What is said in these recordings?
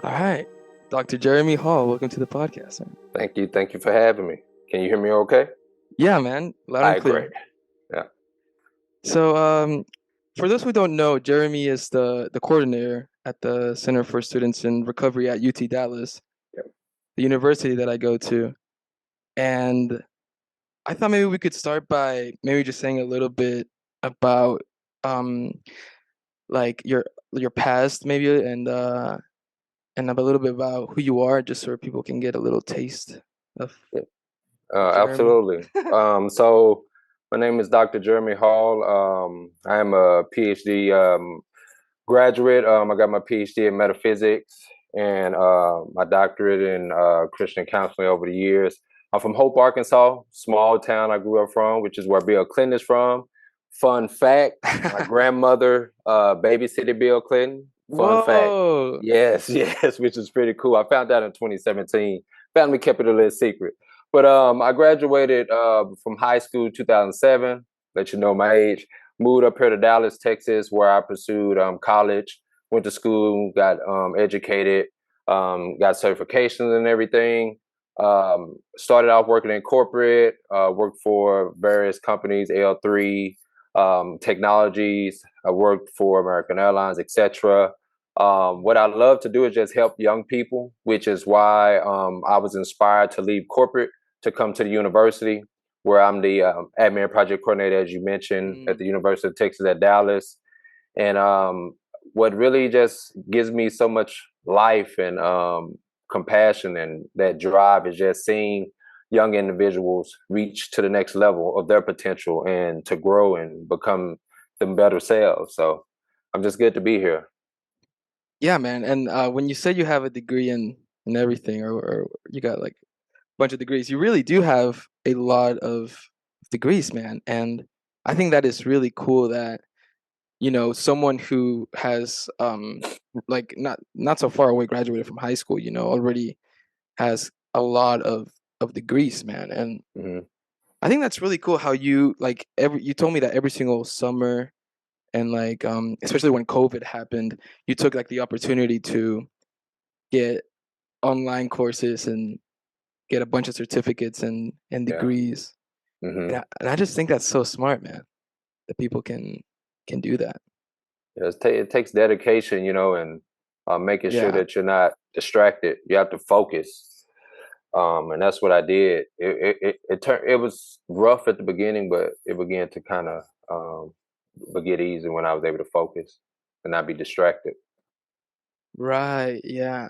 All right. Dr. Jeremy Hall, welcome to the podcast, man. Thank you. Thank you for having me. Can you hear me okay? Yeah, man. Loud All and right, great. clear. Yeah. So, for those who don't know, Jeremy is the coordinator at the Center for Students in Recovery at UT Dallas, Yep. the university that I go to. And I thought maybe we could start by maybe just saying a little bit about um like your past maybe and a little bit about who you are just so people can get a little taste of Yeah. Jeremy. Absolutely. So my name is Dr. Jeremy Hall. I am a PhD graduate. I got my PhD in metaphysics and my doctorate in Christian counseling over the years. I'm from Hope, Arkansas, small town I grew up from, which is where Bill Clinton is from. Fun fact, my grandmother babysitted Bill Clinton. Fun fact. Whoa. Yes, yes, which is pretty cool. I found out in 2017. Family kept it a little secret. But I graduated from high school 2007, let you know my age. Moved up here to Dallas, Texas, where I pursued college, went to school, got educated, got certifications and everything. Started off working in corporate, worked for various companies, L3 Technologies. I worked for American Airlines, etc. What I love to do is just help young people, which is why I was inspired to leave corporate to come to the university, where I'm the admin project coordinator, as you mentioned, at the University of Texas at Dallas. And what really just gives me so much life and compassion and that drive is just seeing young individuals reach to the next level of their potential and to grow and become them better selves. So I'm just good to be here. Yeah, man. And when you say you have a degree in everything, or you got like a bunch of degrees, you really do have a lot of degrees, man. And I think that is really cool that, someone who has like not so far away graduated from high school, already has a lot of degrees, man. And Mm-hmm. I think that's really cool how you like you told me that every single summer and like especially when COVID happened, you took like the opportunity to get online courses and get a bunch of certificates and Yeah. degrees. Mm-hmm. And I just think that's so smart, man, that people can do that. Yeah, it takes dedication, and making sure Yeah. that you're not distracted. You have to focus, and that's what I did. It was rough at the beginning, but it began to kind of get easy when I was able to focus and not be distracted. Right. Yeah.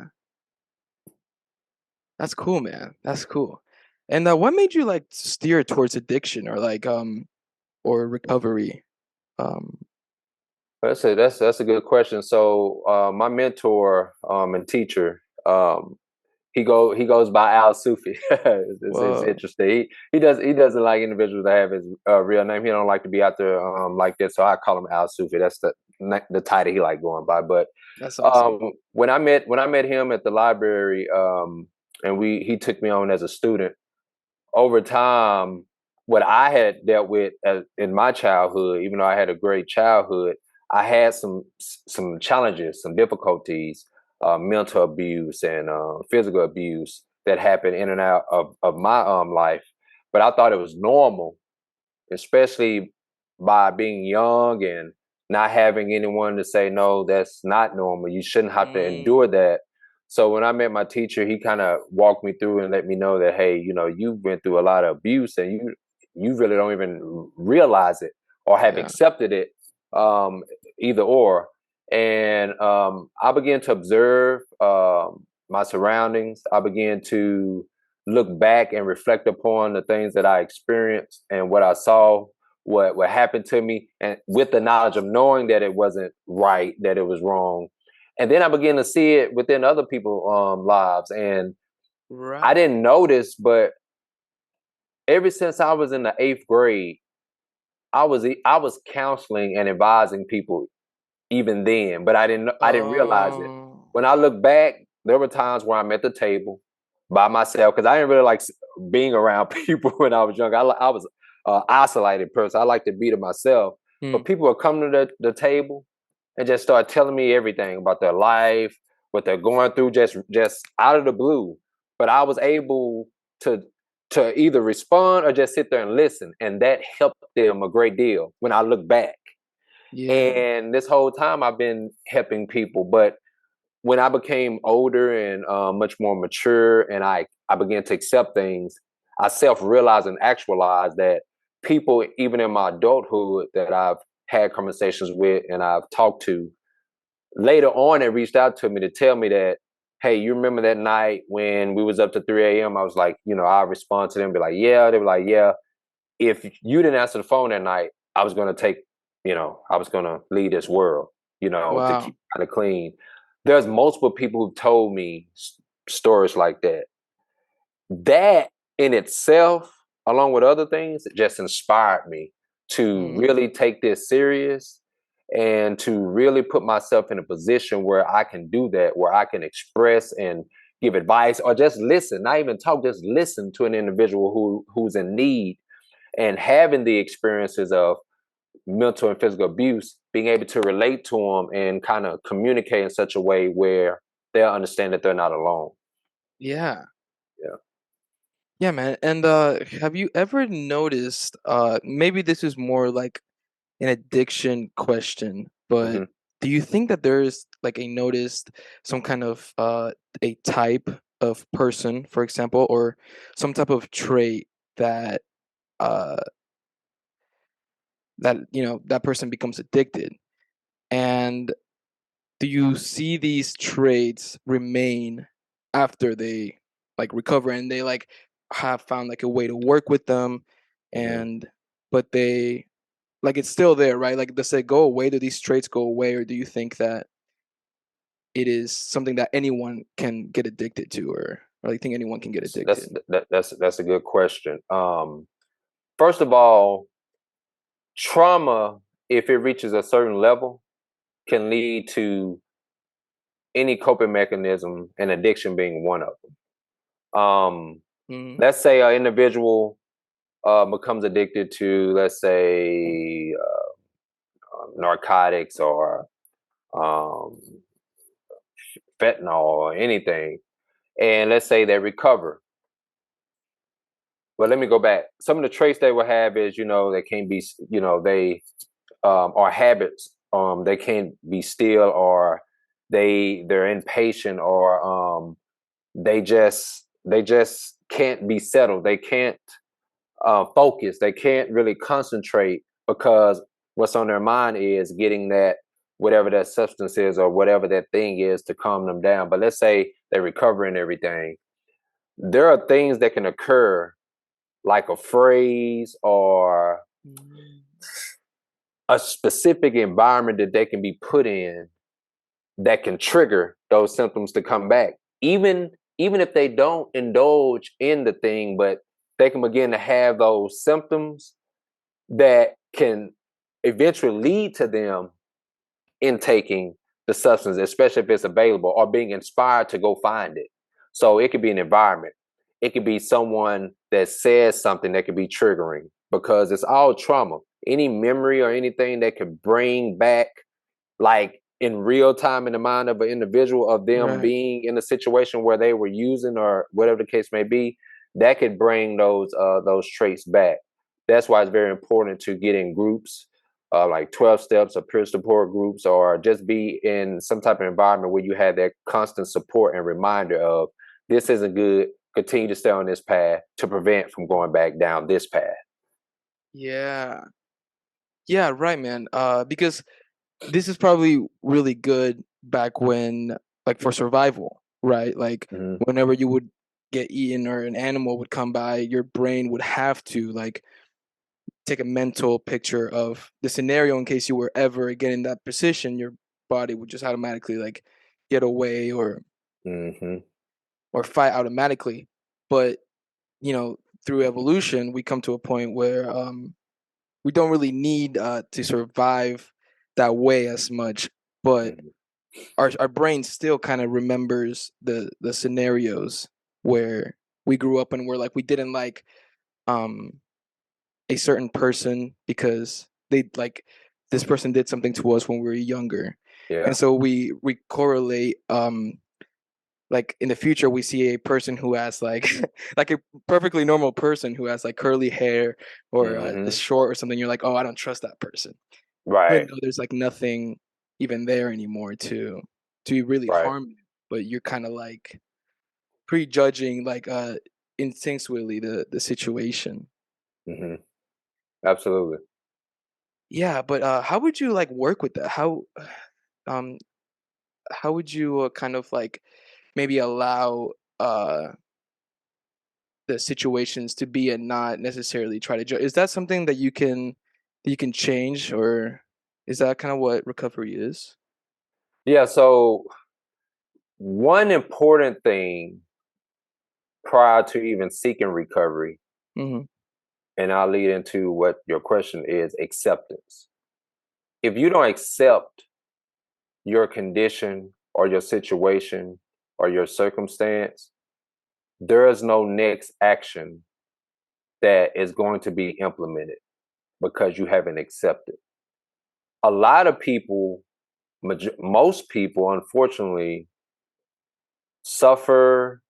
That's cool, man. That's cool. And what made you like steer towards addiction or like or recovery? Um That's a good question. So my mentor and teacher, he goes by Al Sufi. It's Whoa. interesting. He doesn't like individuals that have his real name. He don't like to be out there like that. So I call him Al Sufi. That's the title he like going by. But That's awesome. when I met him at the library, and he took me on as a student. Over time, what I had dealt with in my childhood, even though I had a great childhood, I had some challenges, some difficulties, mental abuse and physical abuse that happened in and out of my life. But I thought it was normal, especially by being young and not having anyone to say, no, that's not normal. You shouldn't have to Mm, endure that. So when I met my teacher, he kind of walked me through and let me know that, hey, you've been through a lot of abuse and you really don't even realize it or have yeah. accepted it, um, either or. And I began to observe my surroundings. I began to look back and reflect upon the things that I experienced and what I saw, what happened to me, and with the knowledge of knowing that it wasn't right, that it was wrong. And then I began to see it within other people's lives. And I Right. didn't notice, but ever since I was in the eighth grade, I was counseling and advising people even then, but I didn't realize it. Oh. When I look back, there were times where I'm at the table by myself because I didn't really like being around people when I was young. I was isolated person. I like to be to myself. Hmm. But people would come to the table and just start telling me everything about their life, what they're going through just out of the blue. But I was able to either respond or just sit there and listen, and that helped them a great deal when I look back. Yeah. And this whole time I've been helping people, but when I became older and much more mature, and I began to accept things, I self-realized and actualized that people, even in my adulthood, that I've had conversations with and I've talked to, later on they reached out to me to tell me that, hey, you remember that night when we was up to 3 a.m.? I was like, I respond to them, be like, yeah. They were like, yeah. If you didn't answer the phone that night, I was gonna take, I was gonna leave this world, to Wow. keep kind of clean. There's multiple people who've told me stories like that. That in itself, along with other things, it just inspired me to Mm. really take this serious and to really put myself in a position where I can do that, where I can express and give advice or just listen, not even talk, just listen to an individual who's in need, and having the experiences of mental and physical abuse, being able to relate to them and kind of communicate in such a way where they'll understand that they're not alone. Yeah. Yeah. Yeah, man. And have you ever noticed, maybe this is more like an addiction question, but Hmm. do you think that there's like a noticed some kind of a type of person, for example, or some type of trait that uh that person becomes addicted? And do you see these traits remain after they like recover and they like have found like a way to work with them, Hmm. and but they like it's still there, right? Like does it go away? Do these traits go away, or do you think that it is something that anyone can get addicted to, or you think anyone can get That's addicted? that's a good question. First of all, trauma, if it reaches a certain level, can lead to any coping mechanism, and addiction being one of them. Mm-hmm. Let's say an individual becomes addicted to, let's say, narcotics or um, fentanyl or anything, and let's say they recover. But let me go back. Some of the traits they will have is, they can't be, they are habits. They can't be still, or they're impatient, or they just can't be settled. They can't focus. They can't really concentrate because what's on their mind is getting that whatever that substance is or whatever that thing is to calm them down. But let's say they recover and everything. There are things that can occur, like a phrase or a specific environment that they can be put in that can trigger those symptoms to come back. Even if they don't indulge in the thing, but they can begin to have those symptoms that can eventually lead to them intaking the substance, especially if it's available, or being inspired to go find it. So it could be an environment. It could be someone that says something that could be triggering, because it's all trauma. Any memory or anything that could bring back, like in real time in the mind of an individual, of them Right. being in a situation where they were using or whatever the case may be, that could bring those traits back. That's why it's very important to get in groups, like 12 steps or peer support groups, or just be in some type of environment where you have that constant support and reminder of, this isn't good, continue to stay on this path to prevent from going back down this path. Yeah. Yeah, right, man. Because this is probably really good back when, like, for survival, right? Like, Mm-hmm. whenever you would get eaten or an animal would come by, your brain would have to like take a mental picture of the scenario in case you were ever again in that position. Your body would just automatically like get away Mm-hmm. or fight automatically. But you know, through evolution, we come to a point where we don't really need to survive that way as much, but Mm-hmm. our brain still kind of remembers the scenarios where we grew up and we're like we didn't like um a certain person because they like this person did something to us when we were younger. Yeah. And so we correlate like in the future we see a person who has like like a perfectly normal person who has like curly hair or is Hmm. short or something. You're like, oh, I don't trust that person, even Right. though there's like nothing even there anymore to really Right. harm you. But you're kind of like prejudging like instinctually the situation. Hmm. Absolutely. Yeah, but how would you like work with that? Um how would you kind of like maybe allow uh the situations to be and not necessarily try to judge? Is that something that you can change, or is that kind of what recovery is? Yeah. So one important thing prior to even seeking recovery, Hmm. and I'll lead into what your question is, acceptance. If you don't accept your condition or your situation or your circumstance, there is no next action that is going to be implemented because you haven't accepted. A lot of people, most people, unfortunately, suffer,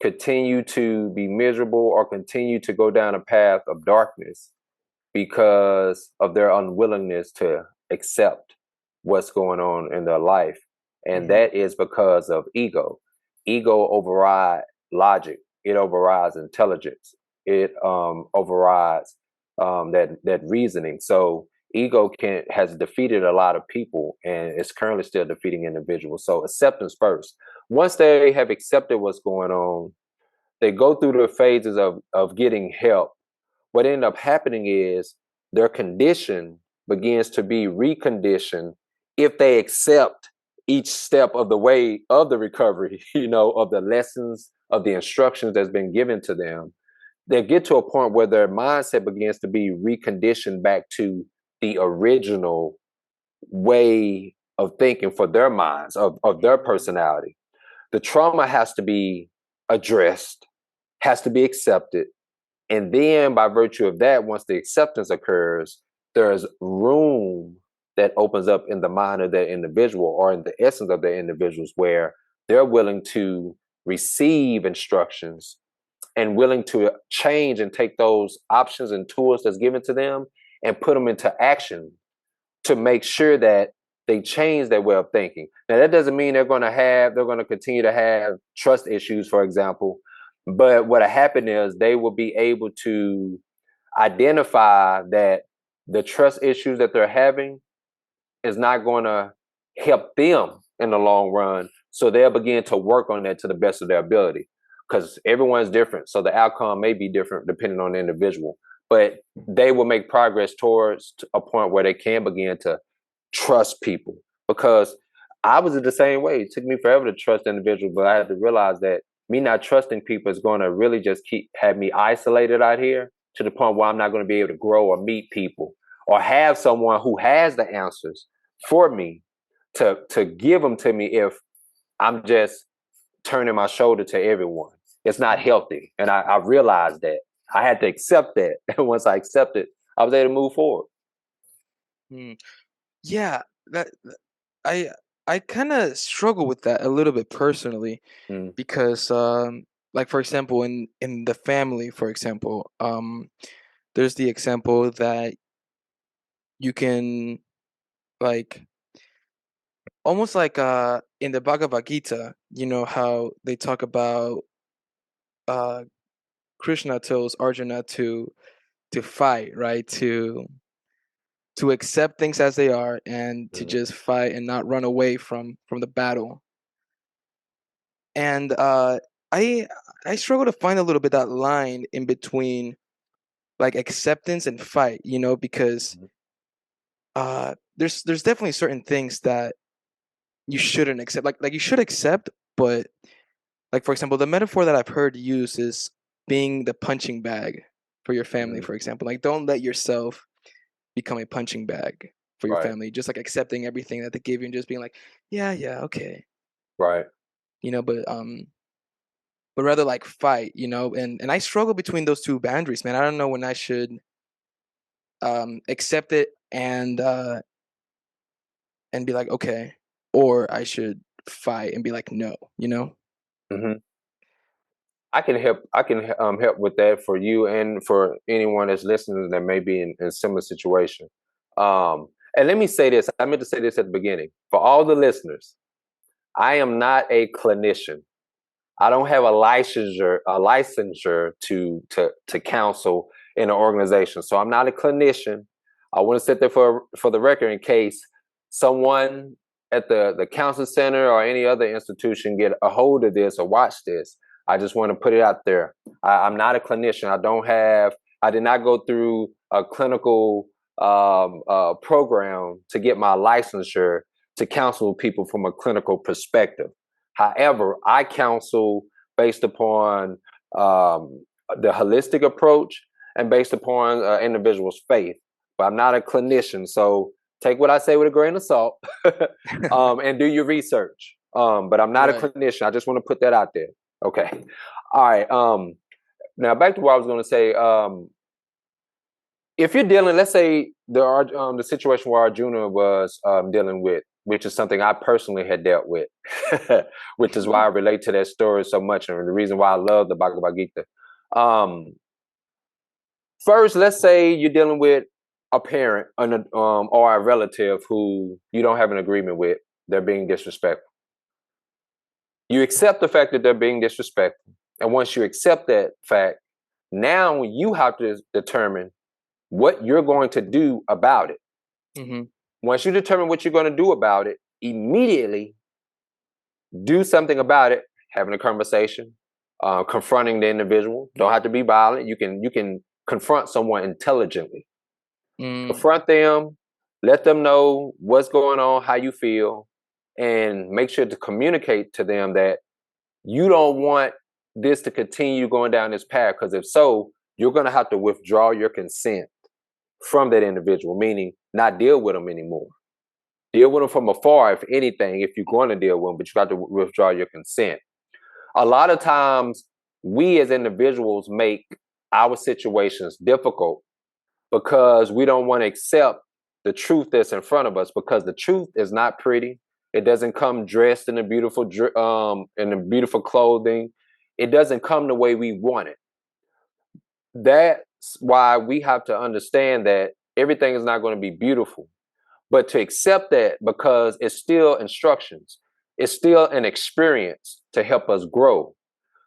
continue to be miserable, or continue to go down a path of darkness because of their unwillingness to accept what's going on in their life. And Hmm. that is because of ego. Ego overrides logic, it overrides intelligence, it overrides that reasoning. So ego can has defeated a lot of people and it's currently still defeating individuals. So acceptance first. Once they have accepted what's going on, they go through the phases of getting help. What ended up happening is their condition begins to be reconditioned if they accept each step of the way of the recovery, of the lessons, of the instructions that's been given to them. They get to a point where their mindset begins to be reconditioned back to the original way of thinking for their minds, of their Hmm. personality. The trauma has to be addressed, has to be accepted, and then by virtue of that, once the acceptance occurs, there's room that opens up in the mind of that individual or in the essence of the individuals where they're willing to receive instructions and willing to change and take those options and tools that's given to them and put them into action to make sure that they change their way of thinking. Now that doesn't mean they're going to continue to have trust issues, for example. But what'll happen is they will be able to identify that the trust issues that they're having is not going to help them in the long run. So they'll begin to work on that to the best of their ability because everyone's different. So the outcome may be different depending on the individual, but they will make progress towards a point where they can begin to trust people because I was the same way. It took me forever to trust individuals, but I had to realize that me not trusting people is going to really just have me isolated out here to the point where I'm not going to be able to grow or meet people or have someone who has the answers for me to give them to me if I'm just turning my shoulder to everyone. It's not healthy. And I realized that. I had to accept that. And once I accepted, I was able to move forward. Hmm. Yeah, I I kind of struggle with that a little bit personally Mm, because like for example in the family, for example, there's the example that you can like almost like in the Bhagavad Gita, you know how they talk about uh Krishna tells Arjuna to fight, right? To accept things as they are and to mm, just fight and not run away from the battle. And I I struggle to find a little bit that line in between like acceptance and fight, you know, because mm, there's definitely certain things that you shouldn't accept. Like you should accept, but like for example, the metaphor that I've heard used is being the punching bag for your family, mm. for example. Like don't let yourself become a punching bag for your Right, family. Just like accepting everything that they give you and just being like, yeah, yeah, okay. right. You know, but rather like fight, you know, and I struggle between those two boundaries, man. I don't know when I should accept it and be like, okay. or I should fight and be like, no, you know? Hmm. I can help. I can help with that for you and for anyone that's listening that may be in a similar situation. Um, and let me say this. I meant to say this at the beginning. For all the listeners, I am not a clinician. I don't have a licensure to counsel in an organization. So I'm not a clinician. I want to sit there for the record in case someone at the counseling center or any other institution get a hold of this or watch this. I just want to put it out there. I'm not a clinician. I did not go through a clinical program to get my licensure to counsel people from a clinical perspective. However, I counsel based upon the holistic approach and based upon individual's faith. But I'm not a clinician, so take what I say with a grain of salt and do your research. But I'm not a Right. clinician. I just want to put that out there. Okay. All right. Now back to what I was going to say. If you're dealing, let's say the situation where Arjuna was dealing with, which is something I personally had dealt with, which is why I relate to that story so much, and the reason why I love the Bhagavad Gita. Um, First, let's say you're dealing with a parent or a relative who you don't have an agreement with. They're being disrespectful. You accept the fact that they're being disrespectful, and once you accept that fact, now you have to determine what you're going to do about it. Mm-hmm. Once you determine what you're going to do about it, immediately do something about it. Having a conversation, confronting the individual. Don't have to be violent. You can confront someone intelligently. Mm, Confront them. Let them know what's going on, how you feel, and make sure to communicate to them that you don't want this to continue going down this path. Because if so, you're going to have to withdraw your consent from that individual, meaning not deal with them anymore. Deal with them from afar, if anything, if you're going to deal with them, but you got to withdraw your consent. A lot of times, we as individuals make our situations difficult because we don't want to accept the truth that's in front of us, because the truth is not pretty. It doesn't come dressed in in the beautiful clothing. It doesn't come the way we want it. That's why we have to understand that everything is not going to be beautiful, but to accept that, because it's still instructions. It's still an experience to help us grow.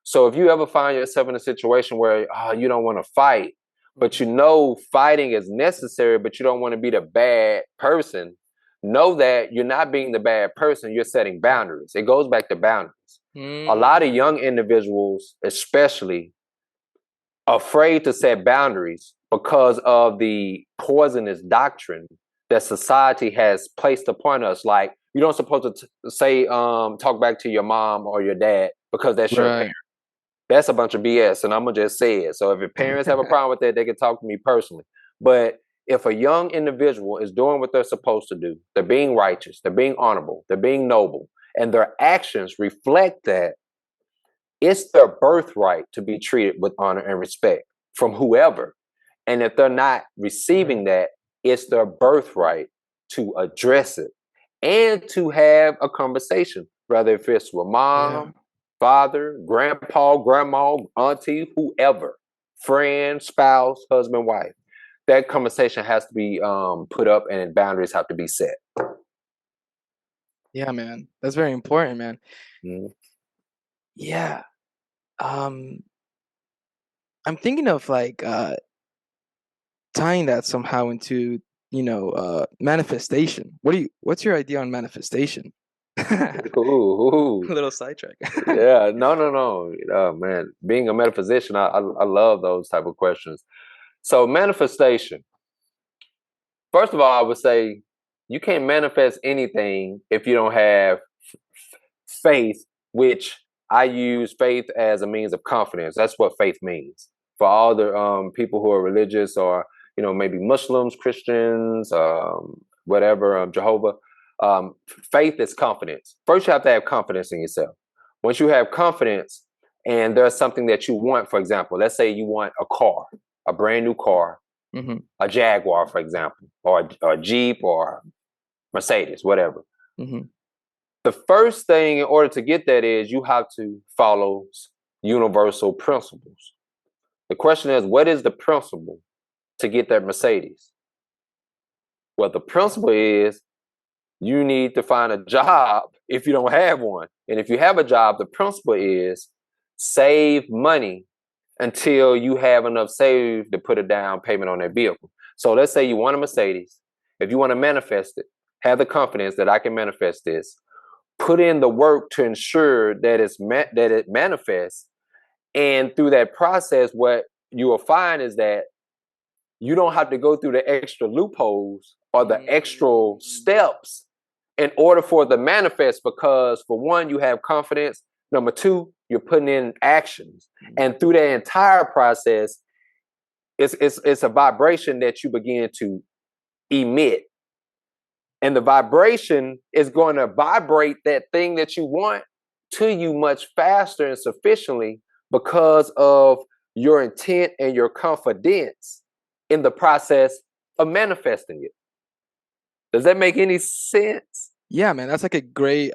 So if you ever find yourself in a situation where you don't want to fight, but you mm, know fighting is necessary, but you don't want to be the bad person, know that you're not being the bad person, you're setting boundaries. It goes back to boundaries. A lot of mm, young individuals, especially, afraid to set boundaries because of the poisonous doctrine that society has placed upon us. Like, you don't supposed to say talk back to your mom or your dad because that's your right. parent. That's a bunch of BS, and I'm gonna just say it. So if your parents have a problem with that, they can talk to me personally. But if a young individual is doing what they're supposed to do, they're being righteous, they're being honorable, they're being noble, and their actions reflect that, it's their birthright to be treated with honor and respect from whoever. And if they're not Right. receiving that, it's their birthright to address it and to have a conversation, whether if it's with Yeah. mom, father, grandpa, grandma, auntie, whoever, friend, spouse, husband, wife. That conversation has to be put up, and boundaries have to be set. Yeah, man. That's very important, man. Mhm. Yeah. Um, I'm thinking of like tying that somehow into, manifestation. What's your idea on manifestation? A Ooh, ooh. little sidetrack. Yeah, no, no, no. Oh man, being a metaphysician, I love those type of questions. So manifestation. First of all, I would say you can't manifest anything if you don't have faith, which I use faith as a means of confidence. That's what faith means for all the people who are religious, or maybe Muslims, Christians, whatever, Jehovah. Faith is confidence. First, you have to have confidence in yourself. Once you have confidence, and there's something that you want, for example, let's say you want a car, a brand new car, Hmm. a Jaguar, for example, or a Jeep or Mercedes, whatever. Hmm. The first thing in order to get that is you have to follow universal principles. The question is, what is the principle to get that Mercedes? Well, the principle is you need to find a job if you don't have one. And if you have a job, the principle is save money until you have enough saved to put a down payment on that vehicle. So let's say you want a Mercedes. If you want to manifest it, have the confidence that I can manifest this. Put in the work to ensure that it manifests. And through that process, what you will find is that you don't have to go through the extra loopholes or the extra steps in order for it to manifest, because for one, you have confidence. Number two, you're putting in actions. And through that entire process, it's a vibration that you begin to emit. And the vibration is going to vibrate that thing that you want to you much faster and sufficiently because of your intent and your confidence in the process of manifesting it. Does that make any sense? Yeah, man, that's like a great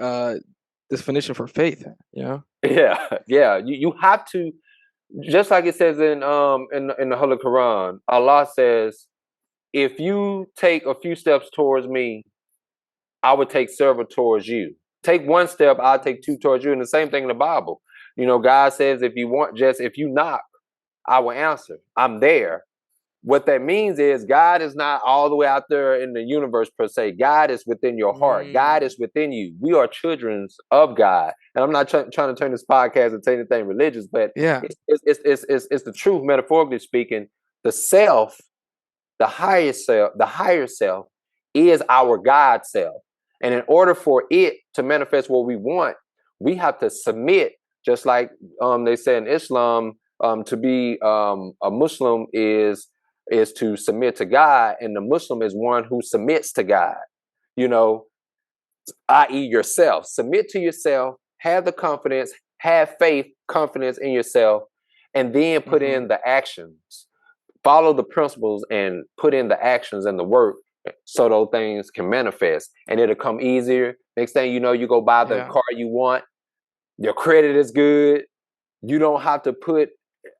definition for faith, you know? Yeah. You have to, just like it says in the Holy Quran, Allah says, if you take a few steps towards me, I would take several towards you. Take one step, I'll take two towards you. And the same thing in the Bible. You know, God says, if you knock, I will answer. I'm there. What that means is God is not all the way out there in the universe per se. God is within your heart. God is within you. We are children of God. And I'm not trying to turn this podcast into anything religious, but Yeah. it's the truth, metaphorically speaking. The self, the higher self is our God self. And in order for it to manifest what we want, we have to submit, just like they say in Islam, to be a Muslim is to submit to God, and the Muslim is one who submits to God, you know, i.e. yourself. Submit to yourself, have the confidence, have faith, confidence in yourself, and then put in the actions. Follow the principles and put in the actions and the work so those things can manifest, and it'll come easier. Next thing you know, you go buy the car you want. Your credit is good. You don't have to put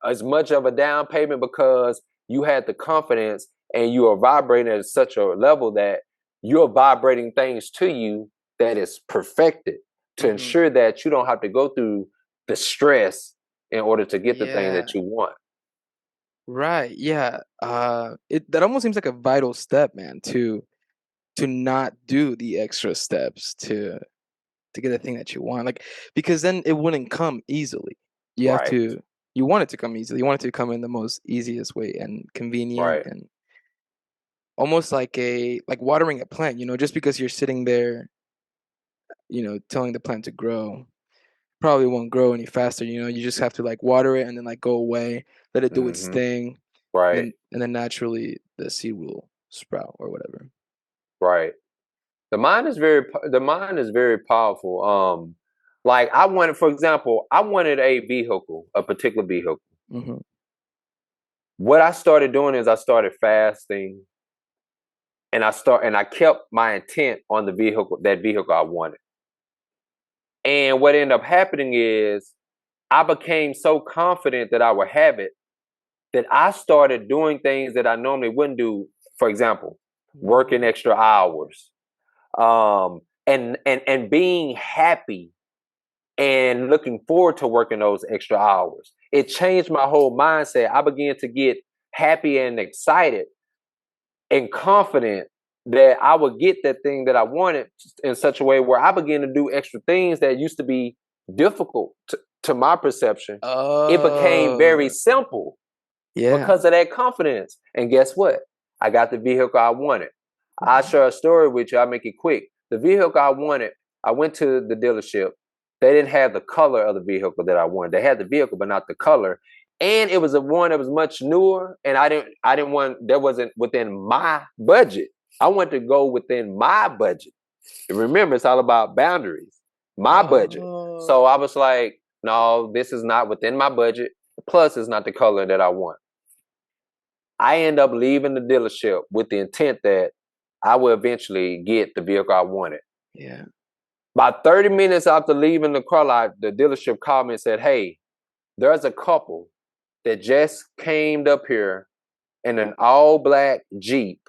as much of a down payment because you had the confidence and you are vibrating at such a level that you're vibrating things to you that is perfected to ensure that you don't have to go through the stress in order to get the thing that you want. Right. Yeah. That almost seems like a vital step, man, to not do the extra steps to get the thing that you want. Like, because then it wouldn't come easily. You have to you want it to come easily. You want it to come in the most easiest way and convenient, and almost like watering a plant, you know, just because you're sitting there, you know, telling the plant to grow, probably won't grow any faster, you know. You just have to like water it and then like go away, let it do its thing. And then naturally the seed will sprout or whatever. Right. The mind is very powerful. Like I wanted, for example, I wanted a particular vehicle. What I started doing is I started fasting, and I kept my intent on that vehicle I wanted. And what ended up happening is I became so confident that I would have it that I started doing things that I normally wouldn't do. For example, working extra hours, and being happy and looking forward to working those extra hours. It changed my whole mindset. I began to get happy and excited and confident that I would get that thing that I wanted in such a way where I began to do extra things that used to be difficult to my perception. It became very simple because of that confidence. And guess what? I got the vehicle I wanted. I'll share a story with you. I'll make it quick. The vehicle I wanted, I went to the dealership. They didn't have the color of the vehicle that I wanted. They had the vehicle, but not the color. And it was a one that was much newer. And I didn't want, that wasn't within my budget. I wanted to go within my budget. And remember, it's all about boundaries, my budget. So I was like, no, this is not within my budget. Plus, it's not the color that I want. I end up leaving the dealership with the intent that I will eventually get the vehicle I wanted. Yeah. About 30 minutes after leaving the car lot, the dealership called me and said, "Hey, there's a couple that just came up here in an all black Jeep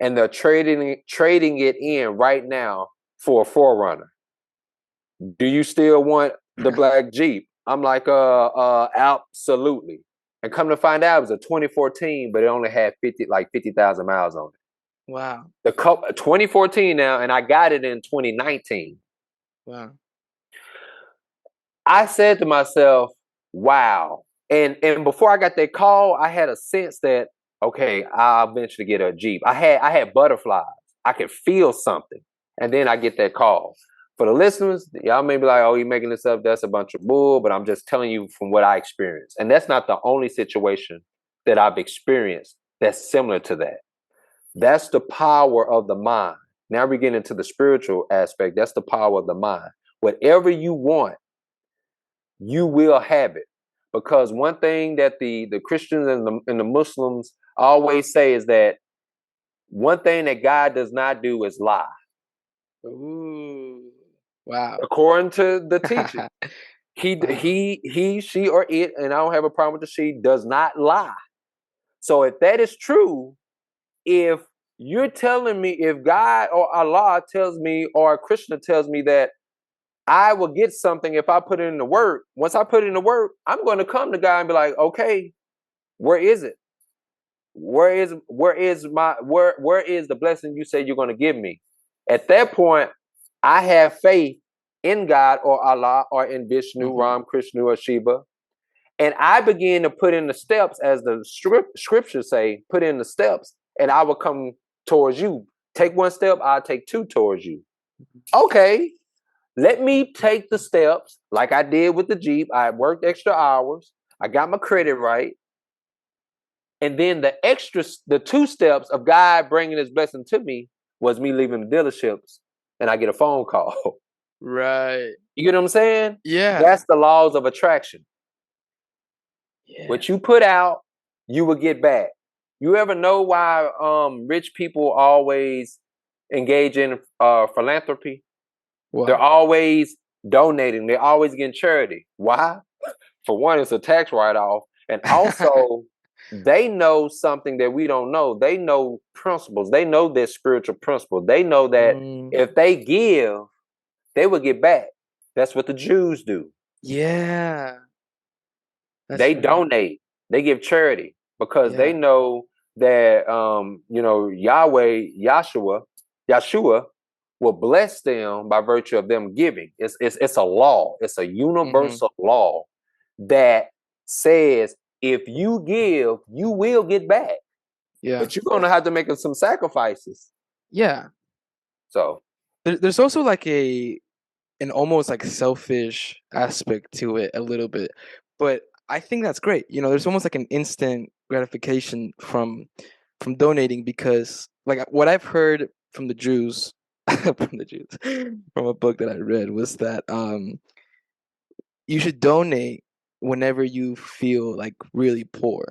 and they're trading it in right now for a Forerunner. Do you still want the black Jeep?" I'm like, absolutely. And come to find out, it was a 2014, but it only had 50,000 miles on it. Wow. The 2014 now, and I got it in 2019. Wow. I said to myself, wow. And before I got that call, I had a sense that, okay, I'll eventually get a Jeep. I had butterflies. I could feel something. And then I get that call. For the listeners, y'all may be like, "Oh, you're making this up. That's a bunch of bull." But I'm just telling you from what I experienced. And that's not the only situation that I've experienced that's similar to that. That's the power of the mind. Now we get into the spiritual aspect. That's the power of the mind. Whatever you want, you will have it. Because one thing that the Christians and the Muslims always say is that one thing that God does not do is lie. Ooh. Wow. According to the teaching, Wow. he, she, or it, and I don't have a problem with the she, does not lie. So if that is true, if you're telling me, if God or Allah tells me, or a Krishna tells me that I will get something if I put it in the work, once I put it in the work, I'm going to come to God and be like, okay, where is it? Where is the blessing you say you're going to give me? At that point, I have faith in God or Allah or in Vishnu, Mm-hmm. Ram, Krishna, or Shiva. And I begin to put in the steps, as the scriptures say, put in the steps, and I will come towards you. Take one step, I'll take two towards you. Okay, let me take the steps like I did with the Jeep. I worked extra hours. I got my credit right. And then the two steps of God bringing his blessing to me was me leaving the dealerships and I get a phone call. Right. You get what I'm saying? Yeah. That's the laws of attraction. Yeah. What you put out, you will get back. You ever know why rich people always engage in philanthropy? They're Why? always donating. They're always getting charity. Why? For one, it's a tax write-off. And also, they know something that we don't know. They know principles. They know their spiritual principles. They know that Mm, if they give, they will get back. That's what the Jews do. yeah. That's They right. donate. They give charity because they Yeah. know that Yahweh, Yahshua will bless them by virtue of them giving. It's a law. It's a Mm-hmm. universal law that says if you give, you will get back. Yeah. But you're gonna have to make some sacrifices. Yeah. So There's also like an almost like selfish aspect to it a little bit, but I think that's great. There's almost like an instant gratification from donating because like what I've heard from the Jews from the Jews from a book that I read was that you should donate whenever you feel like really poor.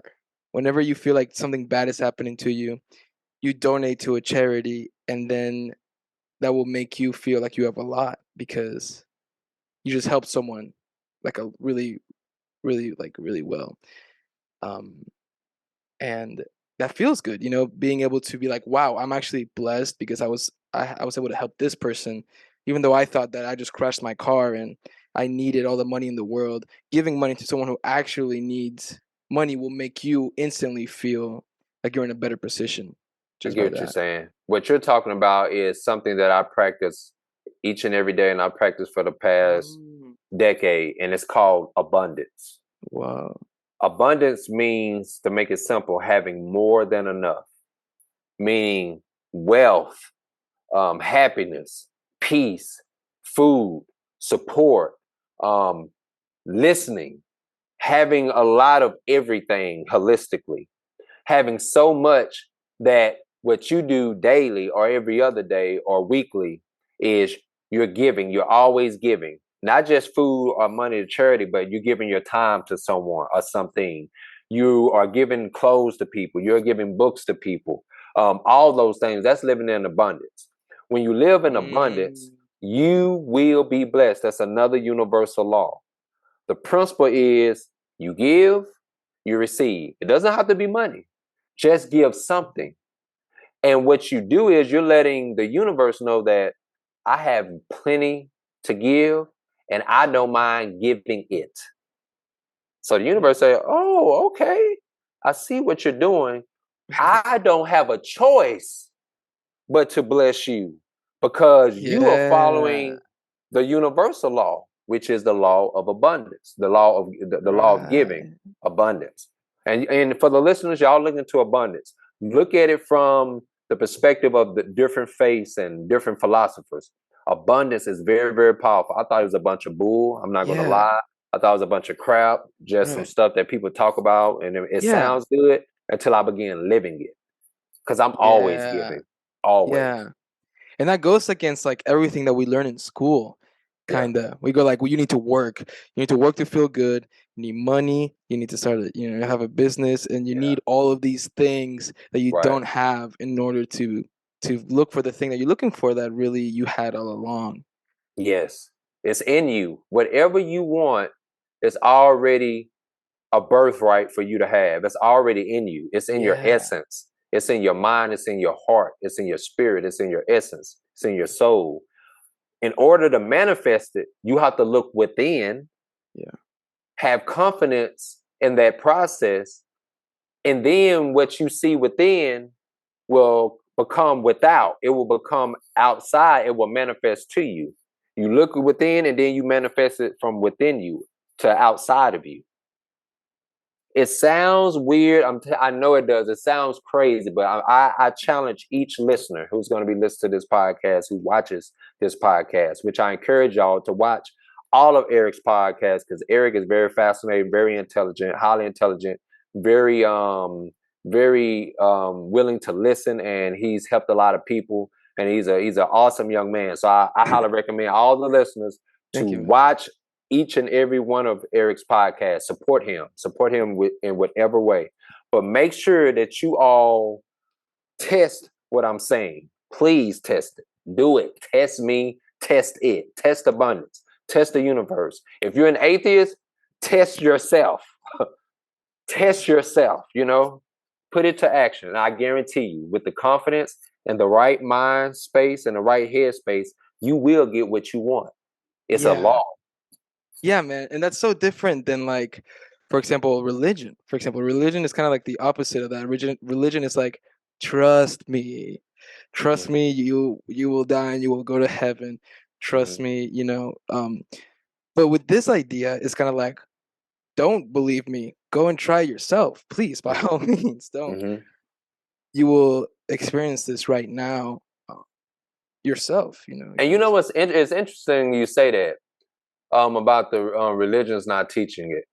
Whenever you feel like something bad is happening to you, you donate to a charity and then that will make you feel like you have a lot because you just help someone like a really, really like really well. Um, and that feels good, being able to be like, wow, I'm actually blessed because I was able to help this person, even though I thought that I just crashed my car and I needed all the money in the world. Giving money to someone who actually needs money will make you instantly feel like you're in a better position I just get by what you're that. saying. What you're talking about is something that I practice each and every day, and I practice for the past Mm. decade, and it's called abundance. Wow. Abundance means, to make it simple, having more than enough, meaning wealth, happiness, peace, food, support, um, listening, having a lot of everything holistically, having so much that what you do daily or every other day or weekly is you're giving, you're always giving, not just food or money to charity, but you're giving your time to someone or something. You are giving clothes to people, you're giving books to people. All those things, that's living in abundance. When you live in abundance, Mm. you will be blessed. That's another universal law. The principle is you give, you receive. It doesn't have to be money. Just give something. And what you do is you're letting the universe know that I have plenty to give and I don't mind giving it. So the universe say, oh, okay, I see what you're doing. I don't have a choice but to bless you because you are Yeah. following the universal law, which is the law of abundance, the law of giving Right. abundance. And for the listeners, y'all looking to abundance. Look at it from the perspective of the different faiths and different philosophers. Abundance is very, very powerful. I thought it was a bunch of bull. I'm not gonna Yeah. lie. I thought it was a bunch of crap, just some Right. stuff that people talk about, and it Yeah. sounds good until I began living it. Because I'm always Yeah. giving, always. Yeah. And that goes against like everything that we learn in school. Yeah, Kinda. We go like, well, you need to work. You need to work to feel good. You need money. You need to start, have a business, and you yeah, need all of these things that you right. don't have in order to look for the thing that you're looking for that really you had all along. Yes, it's in you. Whatever you want is already a birthright for you to have. It's already in you. It's in your Yeah. essence. It's in your mind. It's in your heart. It's in your spirit. It's in your essence. It's in your soul. In order to manifest it, you have to look within, Yeah. have confidence in that process, and then what you see within will become without. It will become outside. It will manifest to you. You look within, and then you manifest it from within you to outside of you. It sounds weird. I know it does. It sounds crazy, but I challenge each listener who's going to be listening to this podcast, who watches this podcast, which I encourage y'all to watch all of Eric's podcasts because Eric is very fascinating, very intelligent, highly intelligent, very willing to listen, and he's helped a lot of people. And he's an awesome young man. So I highly recommend all the listeners to Thank you, man. watch each and every one of Eric's podcasts. Support him in whatever way. But make sure that you all test what I'm saying. Please test it. Do it. Test me. Test it. Test abundance. Test the universe. If you're an atheist, test yourself. Test yourself, put it to action. And I guarantee you, with the confidence and the right mind space and the right head space, you will get what you want. It's a Yeah. law. Yeah, man. And that's so different than like, for example, religion. For example, religion is kind of like the opposite of that. Religion is like, trust me. Trust Mm-hmm. me, you will die and you will go to heaven. Trust Mm-hmm. me, but with this idea, it's kind of like, don't believe me. Go and try yourself. Please, by Mm-hmm. all means, don't. Mm-hmm. You will experience this right now yourself, And you know it's interesting you say that about the religions not teaching it.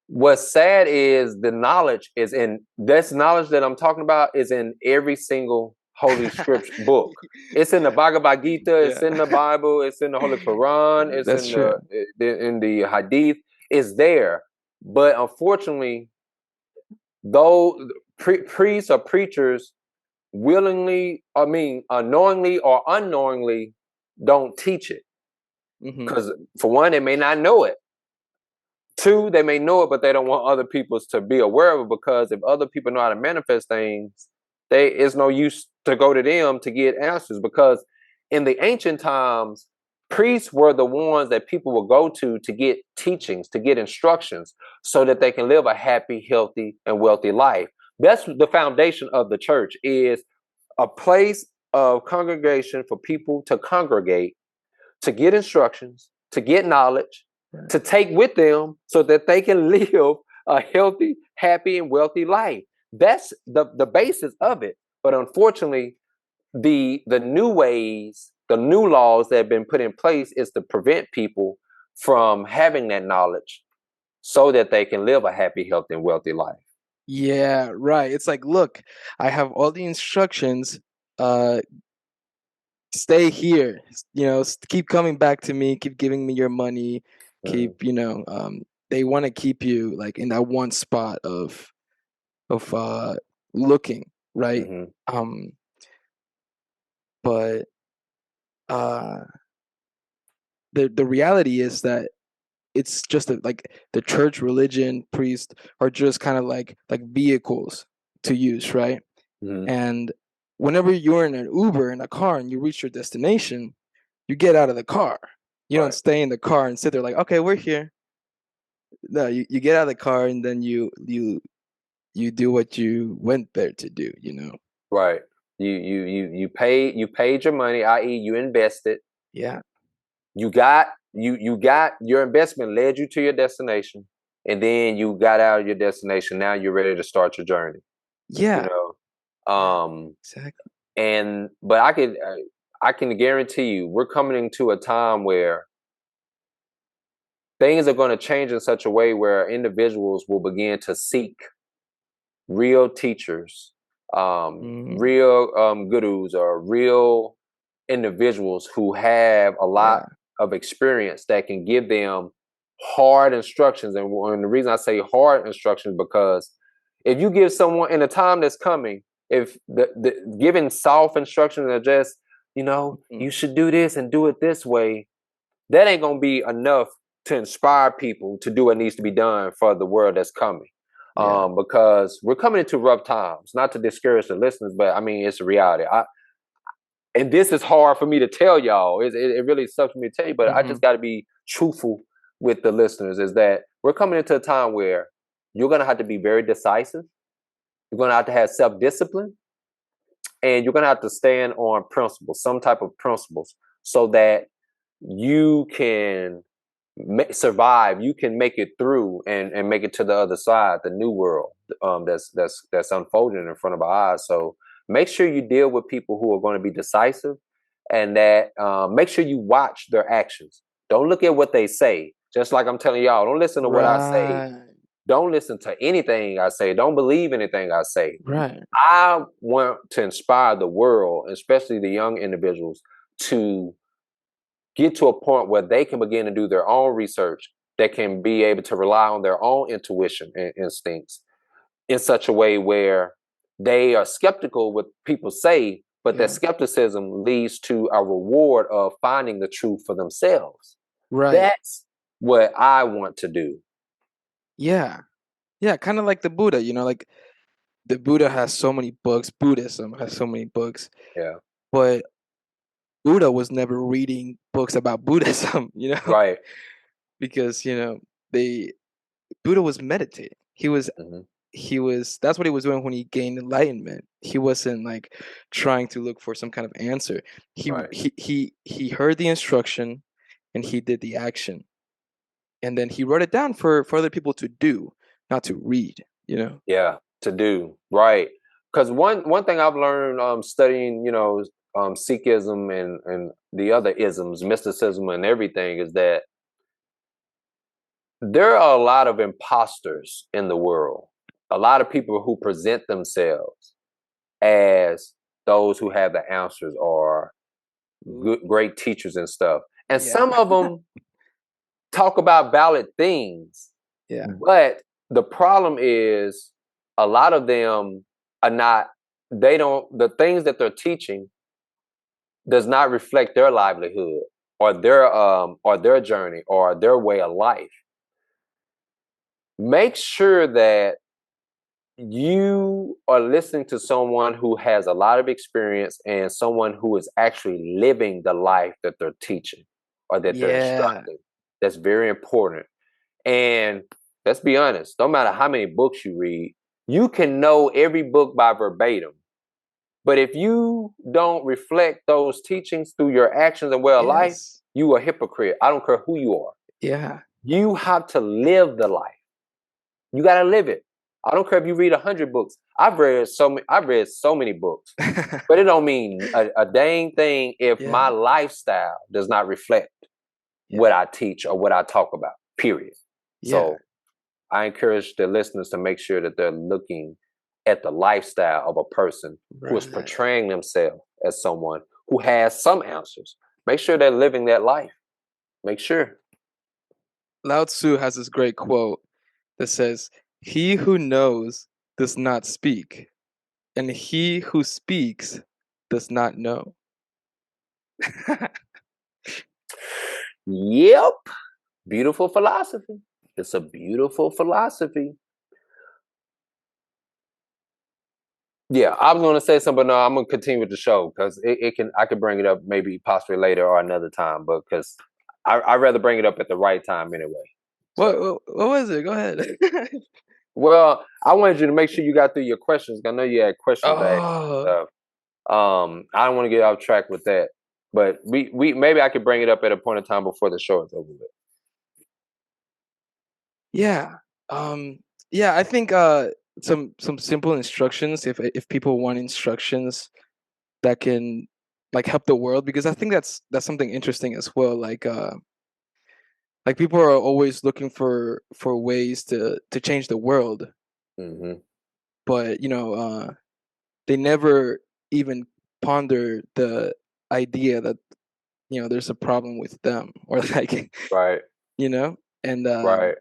What's sad is the knowledge is in this knowledge that I'm talking about is in every single holy scripture book. It's in the Bhagavad Gita, it's Yeah. in the Bible, it's in the Holy Quran, it's That's in true. the Hadith. It's there, but unfortunately, though priests or preachers knowingly or unknowingly don't teach it. Hmm. Because for one, they may not know it. Two, they may know it, but they don't want other people to be aware of it because if other people know how to manifest things, it's no use to go to them to get answers because in the ancient times, priests were the ones that people would go to get teachings, to get instructions so that they can live a happy, healthy, and wealthy life. That's the foundation of the church is a place of congregation for people to congregate, to get instructions, to get knowledge, Right. to take with them so that they can live a healthy, happy, and wealthy life. That's the basis of it. But unfortunately, the new ways, the new laws that have been put in place is to prevent people from having that knowledge so that they can live a happy, healthy, and wealthy life. Yeah, right. It's like, look, I have all the instructions. Uh, Stay here. Keep coming back to me. Keep giving me your money. Mm-hmm. Keep, they want to keep you like in that one spot of looking, right? Mm-hmm. Um, but uh, the reality is that it's just like the church, religion, priest are just kind of like vehicles to use, right? Mhm. And whenever you're in an Uber in a car and you reach your destination, you get out of the car. You don't Right. stay in the car and sit there like, okay, we're here. No, you get out of the car and then you do what you went there to do, you know? Right. You paid your money, i.e., you invested. Yeah. You got your investment led you to your destination, and then you got out of your destination. Now you're ready to start your journey. You Yeah. know, Yeah. Exactly. and but I can guarantee you, we're coming into a time where things are going to change in such a way where individuals will begin to seek real teachers, Mm, real gurus, or real individuals who have a lot yeah. of experience that can give them hard instructions. And the reason I say hard instructions because if you give someone in a time that's coming, if the giving soft instructions are just, Mm, you should do this and do it this way, that ain't gonna be enough to inspire people to do what needs to be done for the world that's coming. yeah. Because we're coming into rough times. Not to discourage the listeners, but I mean it's a reality. And this is hard for me to tell y'all. It really sucks for me to tell you, but I just Hmm. got to be truthful with the listeners. Is that we're coming into a time where you're gonna have to be very decisive. You're gonna have to have self-discipline, and you're gonna have to stand on principles, some type of principles, so that you can survive. You can make it through and make it to the other side, the new world that's unfolding in front of our eyes. So make sure you deal with people who are going to be decisive, and that make sure you watch their actions. Don't look at what they say. Just like I'm telling y'all, don't listen to what I say. Right. Don't listen to anything I say. Don't believe anything I say. Right. I want to inspire the world, especially the young individuals, to get to a point where they can begin to do their own research, that can be able to rely on their own intuition and instincts in such a way where they are skeptical what people say, but that Yeah. skepticism leads to a reward of finding the truth for themselves. Right. That's what I want to do. Yeah. Yeah. Kind of like the Buddha, like the Buddha has so many books, Buddhism has so many books, Yeah. but Buddha was never reading books about Buddhism, Right. because, they Buddha was meditating. Hmm. That's what he was doing when he gained enlightenment. He wasn't like trying to look for some kind of answer. He Right. he he he heard the instruction and he did the action. And then he wrote it down for other people to do, not to read. Yeah. To do. Right. Because one thing I've learned studying, Sikhism and the other isms, mysticism and everything, is that there are a lot of imposters in the world, a lot of people who present themselves as those who have the answers or Ooh, good, great teachers and stuff. And yeah. some of them talk about valid things, Yeah. but the problem is a lot of them are not, they don't, the things that they're teaching does not reflect their livelihood or their journey or their way of life. Make sure that you are listening to someone who has a lot of experience and someone who is actually living the life that they're teaching or that they're Yeah. instructing. That's very important. And let's be honest, no matter how many books you read, you can know every book by verbatim. But if you don't reflect those teachings through your actions and way of life, Yes. you are a hypocrite. I don't care who you are. Yeah. You have to live the life. You got to live it. I don't care if you read 100 books. I've read so many books, but it don't mean a dang thing if my Yeah. lifestyle does not reflect Yeah. what I teach or what I talk about. Period. Yeah. So I encourage the listeners to make sure that they're looking at the lifestyle of a person who is Right. portraying themselves as someone who has some answers. Make sure they're living that life. Make sure. Lao Tzu has this great quote that says, "He who knows does not speak, and he who speaks does not know." Yep. Beautiful philosophy. It's a beautiful philosophy. Yeah, I was going to say something, but no, I'm going to continue with the show because I could bring it up maybe possibly later or another time, but because I'd rather bring it up at the right time anyway. So, What was it? Go ahead. well, I wanted you to make sure you got through your questions. I know you had questions to ask and Oh, stuff. I don't want to get off track with that, but we maybe I could bring it up at a point in time before the show is over with. yeah. Um, yeah, I think some simple instructions if people want instructions that can like help the world because I think that's something interesting as well. Like people are always looking for ways to change the world, Hmm. but they never even ponder the idea that there's a problem with them or like Right, you know and right,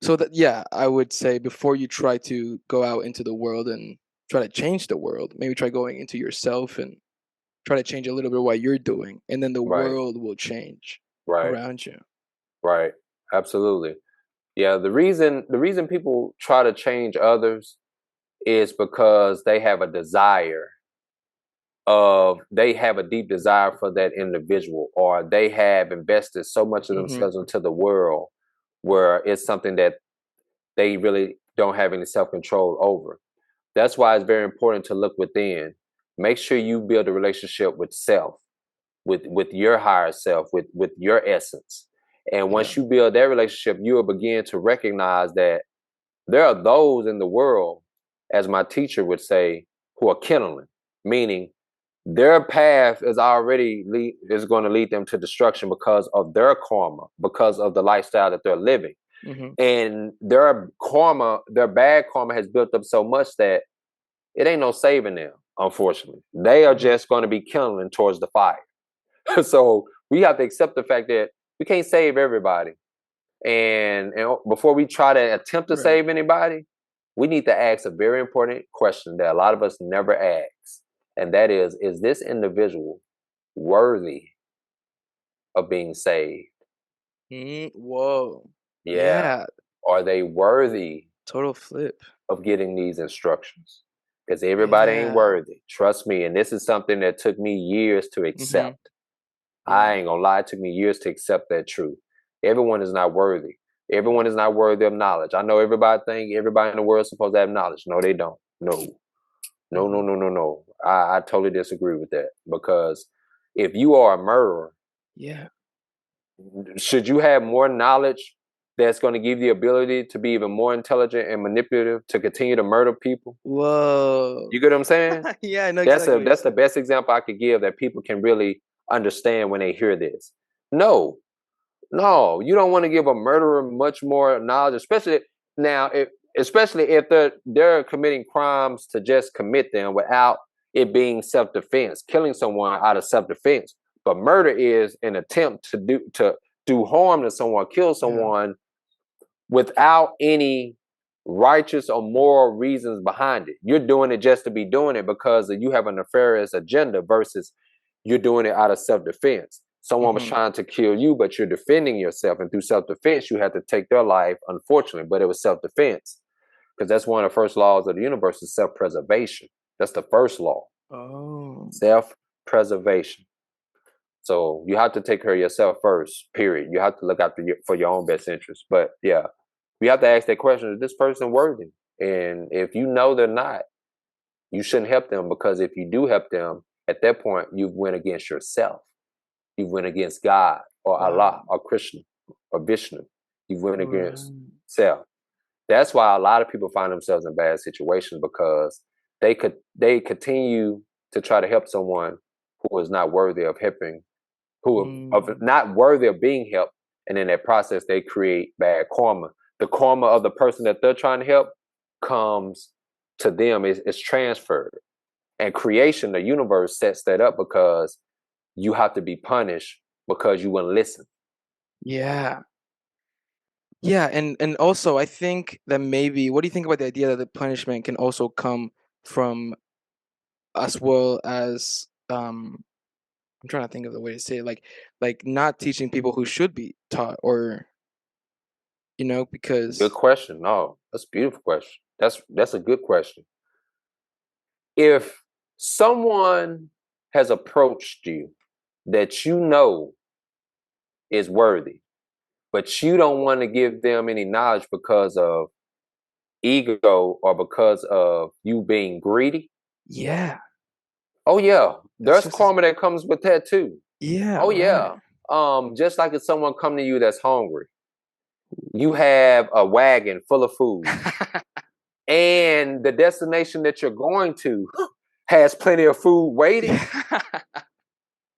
so that yeah, I would say before you try to go out into the world and try to change the world, maybe try going into yourself and try to change a little bit what you're doing, and then the right, world will change right, around you. right. Absolutely. Yeah, the reason people try to change others is because they have a deep desire for that individual, or they have invested so much of Hmm. themselves into the world where it's something that they really don't have any self-control over. That's why it's very important to look within. Make sure you build a relationship with self, with your higher self, with your essence. And Yeah. once you build that relationship, you will begin to recognize that there are those in the world, as my teacher would say, who are kindling, meaning their path is going to lead them to destruction because of their karma, because of the lifestyle that they're living. Hmm. And their bad karma has built up so much that it ain't no saving them, unfortunately. They are Hmm. just going to be kindling towards the fire. So we have to accept the fact that we can't save everybody. And before we try to attempt to Right. save anybody, we need to ask a very important question that a lot of us never ask. And that is this individual worthy of being saved? Whoa. Yeah. Yeah. Are they worthy Total flip. of getting these instructions? Because everybody ain't Yeah. worthy. Trust me. And this is something that took me years to Hmm. accept. I Yeah. ain't gonna lie, it took me years to accept that truth. Everyone is not worthy. Everyone is not worthy of knowledge. I know everybody think everybody in the world is supposed to have knowledge. No, they don't. No. No, no, Hmm. no, no, no. I totally disagree with that. Because if you are a murderer, Yeah. should you have more knowledge that's going to give you the ability to be even more intelligent and manipulative to continue to murder people? Whoa. You get what I'm saying? Yeah, I know That's exactly a what you're that's the saying. best example I could give that people can really understand when they hear this. No, no, you don't want to give a murderer much more knowledge, especially now, especially if they're committing crimes to just commit them without it being self-defense, killing someone out of self-defense. But murder is an attempt to do harm to someone, kill Yeah. someone without any righteous or moral reasons behind it. You're doing it just to be doing it because you have a nefarious agenda versus you're doing it out of self-defense. Someone was Hmm. trying to kill you, but you're defending yourself. And through self-defense, you had to take their life, unfortunately, but it was self-defense. Because that's one of the first laws of the universe is self-preservation. That's the first law. Oh. Self-preservation. So you have to take care of yourself first, period. You have to look out for your own best interest. But yeah, we have to ask that question, is this person worthy? And if you know they're not, you shouldn't help them, because if you do help them, at that point, you've went against yourself. You've went against God or Allah Wow. or Krishna or Vishnu. You've went against Right. self. That's why a lot of people find themselves in bad situations, because they continue to try to help someone who is not worthy of helping, who of Mm. not worthy of being helped, and in that process they create bad karma. The karma of the person that they're trying to help comes to them, is transferred. And creation, the universe sets that up because you have to be punished because you wouldn't listen. Yeah. Yeah, and also I think that maybe what do you think about the idea that the punishment can also come from as well as I'm trying to think of the way to say it, like not teaching people who should be taught, or Good because question. No, that's a beautiful question. That's a good question. If someone has approached you that you know is worthy, but you don't want to give them any knowledge because of ego or because of you being greedy, yeah, oh yeah, that's there's just as, karma that comes with that too. yeah, Oh right. yeah. Just like if someone come to you that's hungry, you have a wagon full of food, and the destination that you're going to has plenty of food waiting. Yeah.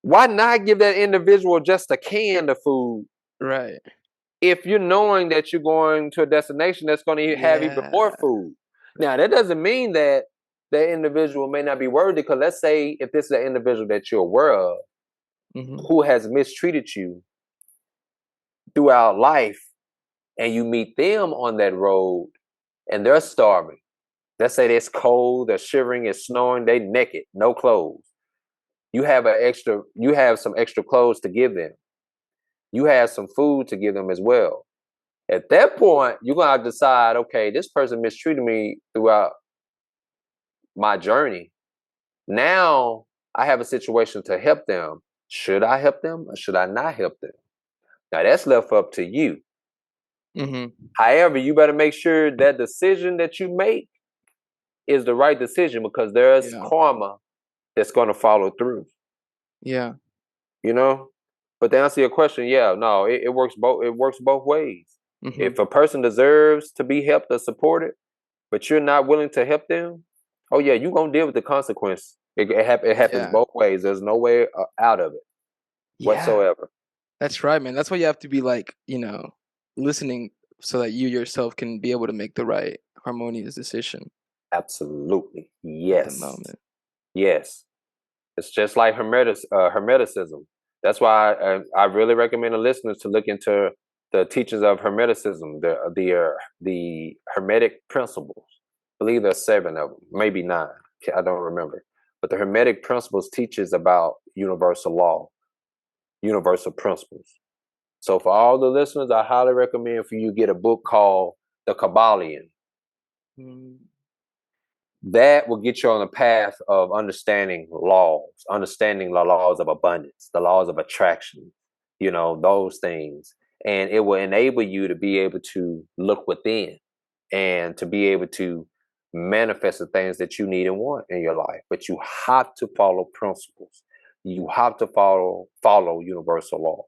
Why not give that individual just a can of food Right. if you're knowing that you're going to a destination that's going to have even Yeah. more food? Now, that doesn't mean that that individual may not be worthy, because let's say if this is an individual that you're aware of Hmm. who has mistreated you throughout life, and you meet them on that road and they're starving. Let's say it's cold, they're shivering, it's snowing, they naked, no clothes. You have some extra clothes to give them. You have some food to give them as well. At that point, you're gonna have to decide, okay, this person mistreated me throughout my journey. Now I have a situation to help them. Should I help them or should I not help them? Now that's left up to you. Hmm. However, you better make sure that decision that you make is the right decision, because there's Yeah. karma that's going to follow through, Yeah. you know? But to answer your question, yeah, no, it works both ways. Hmm. If a person deserves to be helped or supported, but you're not willing to help them, oh yeah, you're going to deal with the consequence. It happens Yeah. both ways. There's no way out of it Yeah. whatsoever. That's right, man. That's why you have to be like, listening so that you yourself can be able to make the right harmonious decision Absolutely. at the Yes. moment. Yes. It's just like hermeticism. That's why I really recommend the listeners to look into the teachings of hermeticism, the hermetic principles. I believe there's 7 of them, maybe 9. I don't remember. But the hermetic principles teaches about universal law, universal principles. So for all the listeners, I highly recommend for you to get a book called The Kabbalion. Mm. That will get you on the path of understanding laws, understanding the laws of abundance, the laws of attraction, those things. And it will enable you to be able to look within and to be able to manifest the things that you need and want in your life. But you have to follow principles. You have to follow universal law.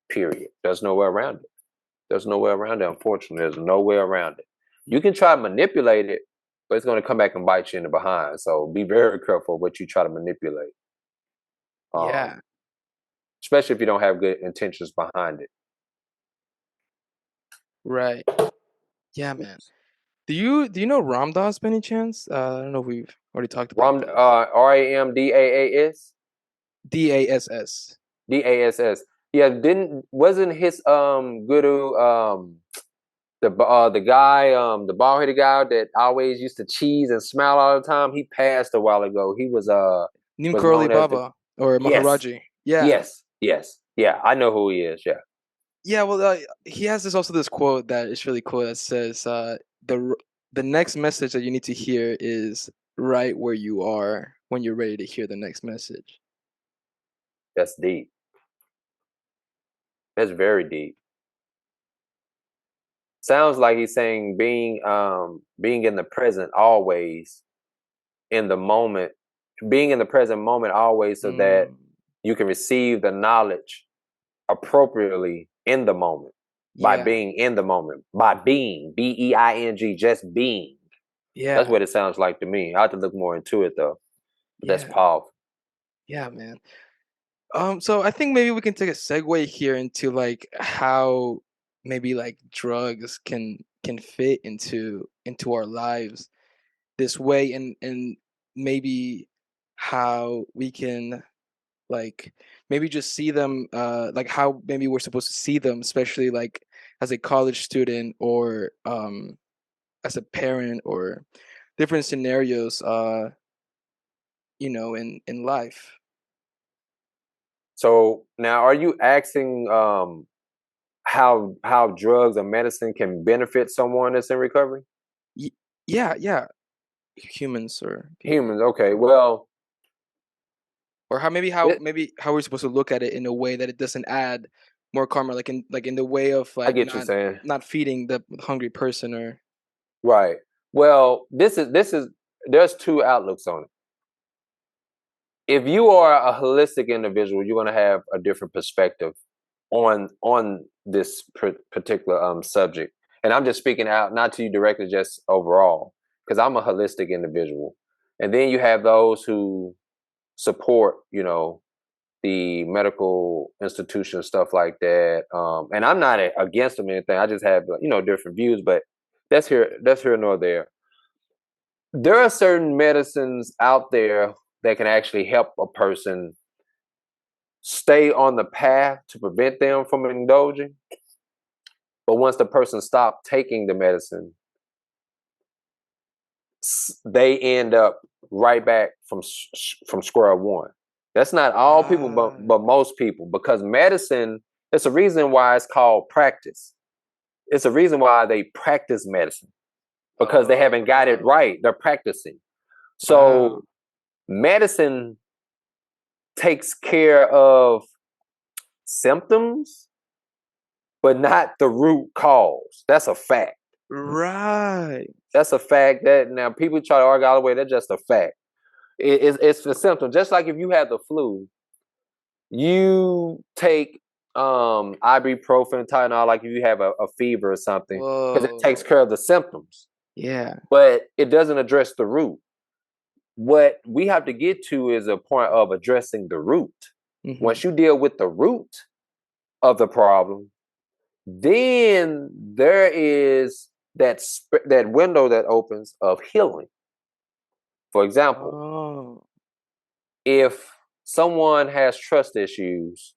Period. There's no way around it. There's no way around it, unfortunately. There's no way around it. You can try to manipulate it, but it's going to come back and bite you in the behind. So be very careful what you try to manipulate, Yeah. um, especially if you don't have good intentions behind it. Right. Yeah, man. Do you know Ram Dass by any chance? I don't know if we've already talked about this. Ramdass. DASS. DASS. Yeah, didn't wasn't his guru the guy the bald headed guy that always used to cheese and smile all the time. He passed a while ago. He Neem was Karoli known as the Baba or yes, Maharaji. Yeah. yes, yeah. I know who he is. Yeah, Yeah, well, he has this quote that is really cool that says, the next message that you need to hear is right where you are when you're ready to hear the next message. that's deep. That's very deep. Sounds like he's saying being in the present always, in the moment, being in the present moment always, so that Mm, you can receive the knowledge appropriately in the moment, by yeah, being in the moment, by being BEING, just being. That's yeah, what it sounds like to me. I have to look more into it though. But that's yeah, powerful. yeah, man. So I think maybe we can take a segue here into like how maybe like drugs can fit into our lives this way, and maybe how we can like maybe just see them, like how maybe we're supposed to see them, especially like as a college student, or as a parent, or different scenarios, in life. So now, are you asking how drugs or medicine can benefit someone that's in recovery? Y yeah, yeah, humans or people. Humans, okay. Well, Or how it, maybe how we're supposed to look at it in a way that it doesn't add more karma, like in the way of I like get you saying. not feeding the hungry person or Right. Well, this is there's two outlooks on it. If you are a holistic individual, you're going to have a different perspective on this particular subject. And I'm just speaking out, not to you directly, just overall, because I'm a holistic individual. And then you have those who support, the medical institution, stuff like that. And I'm not against them or anything. I just have, different views. But that's here nor there. There are certain medicines out there that can actually help a person stay on the path to prevent them from indulging. But once the person stops taking the medicine, they end up right back from square one. That's not all people, but right. but most people, because medicine. It's a reason why it's called practice. It's a reason why they practice medicine because they haven't got it Oh, right. They're practicing. So wow. medicine takes care of symptoms, but not the root cause. That's a fact. Right. That's a fact that now people try to argue all the way. That's just a fact. It's the symptom. Just like if you have the flu, you take ibuprofen, Tylenol, like if you have a fever or something, because it takes Whoa. care of the symptoms, Yeah. but it doesn't address the root. What we have to get to is a point of addressing the root. Mhm. Once you deal with the root of the problem, then there is that window that opens of healing. For example, Oh. if someone has trust issues,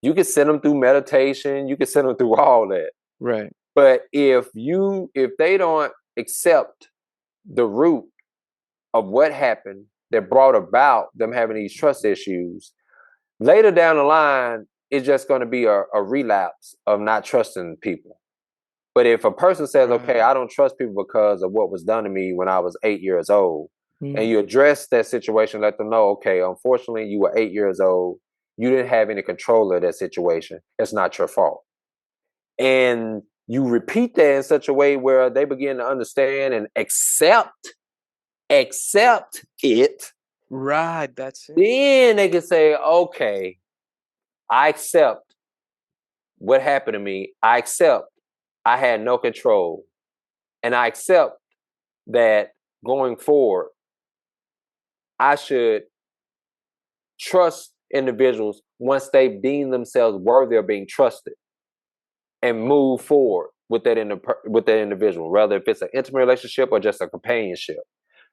you can send them through meditation, you can send them through all that. Right. But if they don't accept the root of what happened that brought about them having these trust issues, later down the line, it's just going to be a relapse of not trusting people. But if a person says, okay, Right. I don't trust people because of what was done to me when I was 8 years old, and Mm. you address that situation, let them know, okay, unfortunately, you were 8 years old. You didn't have any control of that situation. It's not your fault. And you repeat that in such a way where they begin to understand and accept it, Right, that's it. then they can say, okay, I accept what happened to me. I accept I had no control. And I accept that going forward, I should trust individuals once they deem themselves worthy of being trusted and move forward with with that individual, whether if it's an intimate relationship or just a companionship.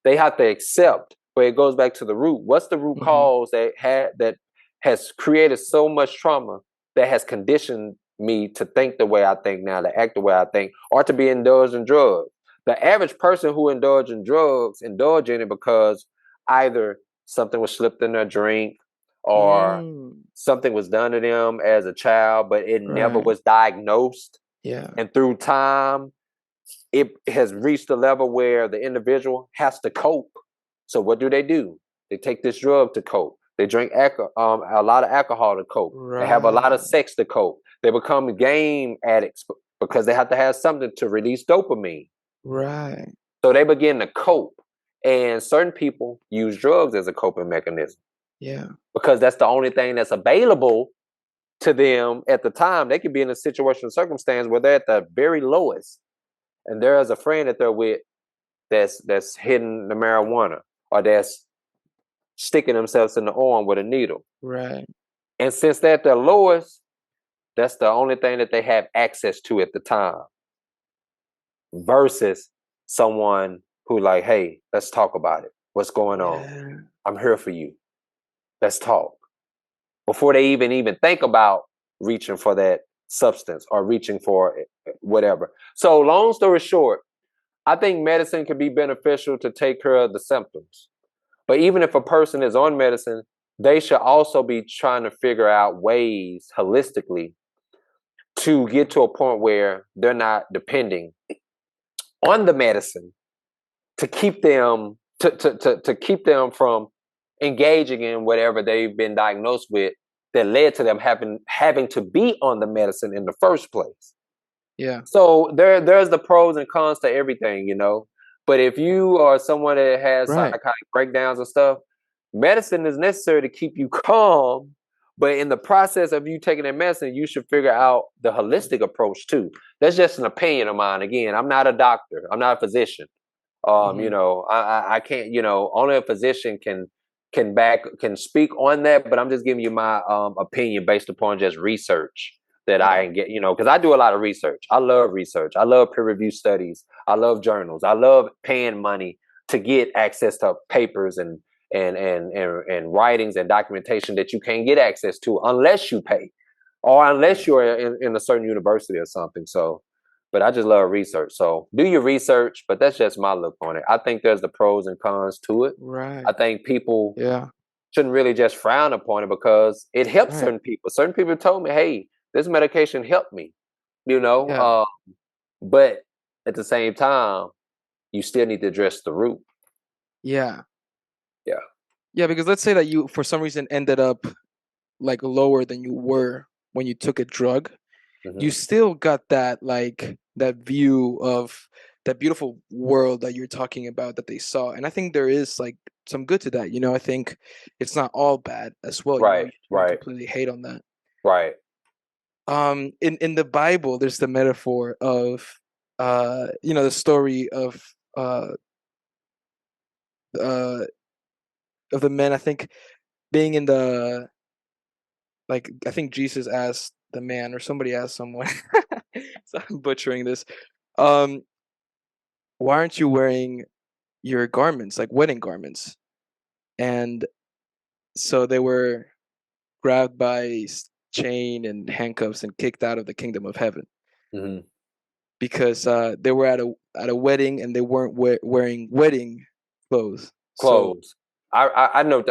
They have to accept, but it goes back to the root. What's the root Mhm. cause that has created so much trauma that has conditioned me to think the way I think now, to act the way I think, or to be indulged in drugs? The average person who indulge in drugs indulge in it because either something was slipped in their drink or Mm. something was done to them as a child, but it never Right. was diagnosed. Yeah. And through time, it has reached a level where the individual has to cope. So what do? They take this drug to cope. They drink a lot of alcohol to cope. They have a lot of Right. sex to cope. They become game addicts because they have to have something to release dopamine. Right. So they begin to cope. And certain people use drugs as a coping mechanism Yeah. because that's the only thing that's available to them at the time. They could be in a situation or circumstance where they're at the very lowest and there is a friend that they're with that's hitting the marijuana or that's sticking themselves in the arm with a needle. Right. And since they're at their lowest, that's the only thing that they have access to at the time. Versus someone who like, hey, let's talk about it. What's going on? Yeah. I'm here for you. Let's talk. Before they even think about reaching for that substance or reaching for whatever. So long story short, I think medicine can be beneficial to take care of the symptoms. But even if a person is on medicine, they should also be trying to figure out ways holistically to get to a point where they're not depending on the medicine to keep them to keep them from engaging in whatever they've been diagnosed with that led to them having to be on the medicine in the first place. Yeah. So there's the pros and cons to everything, you know. But if you are someone that has Right. psychotic breakdowns and stuff, medicine is necessary to keep you calm. But in the process of you taking that medicine, you should figure out the holistic approach too. That's just an opinion of mine. Again, I'm not a doctor. I'm not a physician. You Hmm. know, I can't. You know, only a physician can speak on that. But I'm just giving you my opinion based upon just research that Yeah. I get. You know, because I do a lot of research. I love research. I love peer review studies. I love journals. I love paying money to get access to papers and writings and documentation that you can't get access to unless you pay or unless Yeah. you're in a certain university or something. So, but I just love research. So do your research, but that's just my look on it. I think there's the pros and cons to it. Right. I think people Yeah. shouldn't really just frown upon it because it helps Right. certain people. Certain people told me, hey, this medication helped me, you know, Yeah. but at the same time, you still need to address the root. Yeah. Yeah. Yeah, because let's say that you for some reason ended up like lower than you were when you took a drug, you Hmm. still got that like that view of that beautiful world that you're talking about that they saw. And I think there is like some good to that. I think it's not all bad as well. Right, You shouldn't right, completely hate on that. right. In the Bible, there's the metaphor of the story uh of the men, I think, being in the like I think Jesus asked the man or somebody asked someone. So I'm butchering this. Um, why aren't you wearing your garments, like wedding garments? And so they were grabbed by chain and handcuffs and kicked out of the kingdom of heaven Hmm. because they were at a wedding and they weren't wearing wedding clothes. So Clothes. I know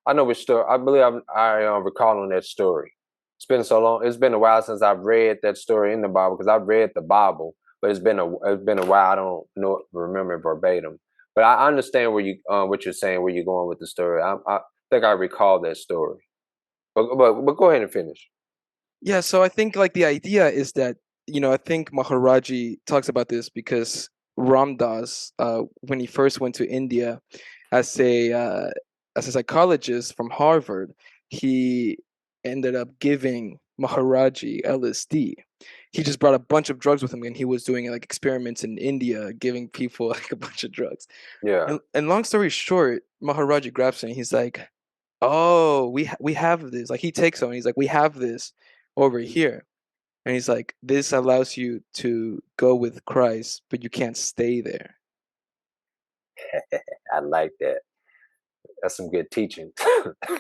I know which story. I believe I recalling that story. It's been so long. It's been a while since I've read that story in the Bible because I've read the Bible, but it's been a while. I don't know remember it verbatim, but I understand where you what you're saying, where you're going with the story. I think I recall that story. But go ahead and finish. yeah, so I think like the idea is that I think Maharaji talks about this because Ramdas, when he first went to India as a psychologist from Harvard, he ended up giving Maharaji LSD. He just brought a bunch of drugs with him, and he was doing like experiments in India, giving people like a bunch of drugs. Yeah. And long story short, Maharaji grabs him. And he's like, "Oh, we have this." Like he takes him. And he's like, "We have this over here." And he's like, "This allows you to go with Christ, but you can't stay there." I like that. That's some good teaching.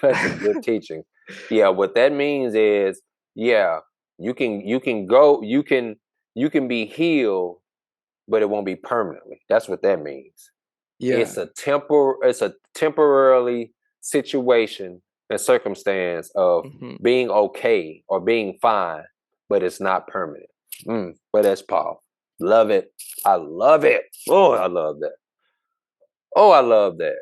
That's some good teaching. Yeah, what that means is, yeah, you can go, you can be healed, but it won't be permanently. That's what that means. Yeah. It's a temporarily situation and circumstance of Hmm. being okay or being fine, but it's not permanent. But that's Paul. Love it. I love it. Oh, I love that. Oh, I love that.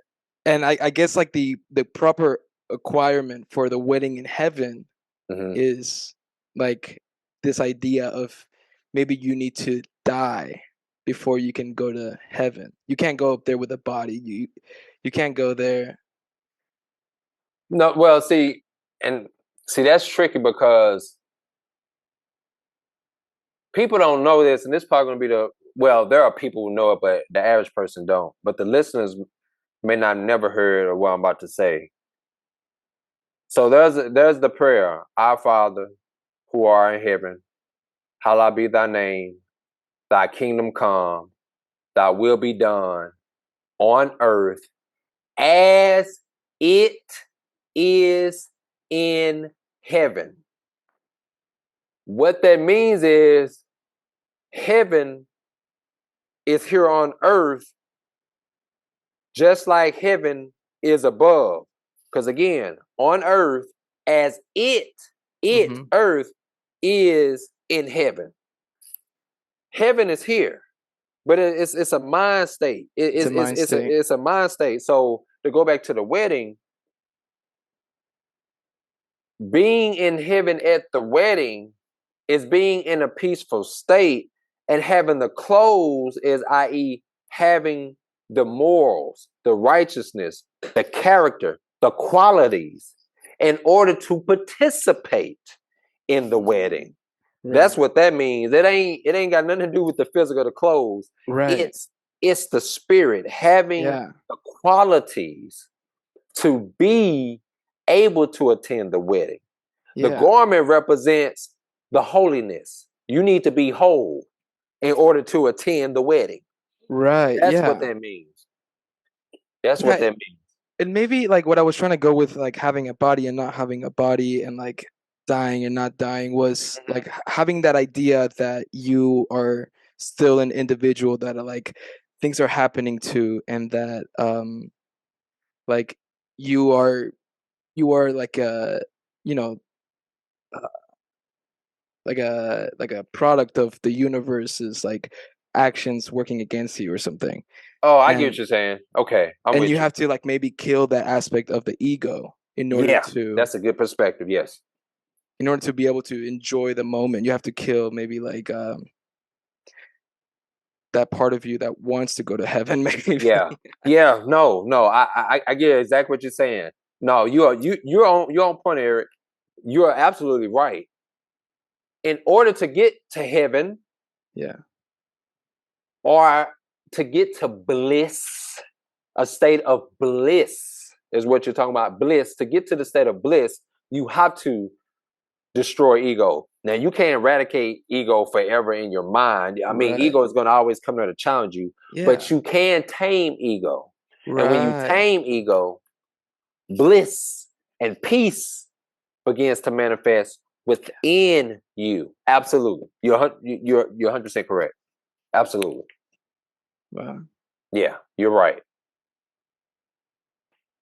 And I guess like the proper acquirement for the wedding in heaven Hmm. is like this idea of maybe you need to die before you can go to heaven. You can't go up there with a body. You can't go there. No, well, see, that's tricky because people don't know this, and this is probably going to be well, there are people who know it, but the average person don't. But the listeners may not never heard of what I'm about to say. So there's the prayer, Our Father, who art in heaven, hallowed be thy name, thy kingdom come, thy will be done on earth as it is in heaven. What that means is heaven is here on earth just like heaven is above. Because again, on earth, as Mm-hmm. earth is in heaven. Heaven is here, but it's a mind state. It's a mind state. It's a mind state. So to go back to the wedding, being in heaven at the wedding is being in a peaceful state, and having the clothes is, i.e., having the morals, the righteousness, the character, the qualities in order to participate in the wedding. That's Right. what that means. It ain't got nothing to do with the physical, the clothes. Right. It's the spirit having Yeah. the qualities to be able to attend the wedding. The Yeah. garment represents the holiness. You need to be whole in order to attend the wedding. Right. That's what Yeah. that means. That's what Yeah. that means. And maybe like what I was trying to go with, like having a body and not having a body, and like dying and not dying, was like having that idea that you are still an individual, that are like things are happening to, and that like you are like a, you know, uh, like a product of the universe's like actions working against you or something. Oh, I get what And you're saying. Okay, I'm and you with you. have to like maybe kill that aspect of the ego Yeah, that's a good perspective. Yes. in order to be able to enjoy the moment. You have to kill maybe like that part of you that wants to go to heaven, maybe. Yeah. Yeah. No. No. I get exactly what you're saying. No, you're on point, Eric. You are absolutely right. In order to get to heaven, Yeah. or to get to bliss, a state of bliss is what you're talking about. Bliss. To get to the state of bliss, you have to destroy ego. Now, you can't eradicate ego forever in your mind. I mean, Right. ego is going to always come there to challenge you, but Yeah. you can tame ego. And when you Right. tame ego, bliss and peace begins to manifest within you. Absolutely. You're 100% correct. Absolutely. Wow. Yeah, you're right.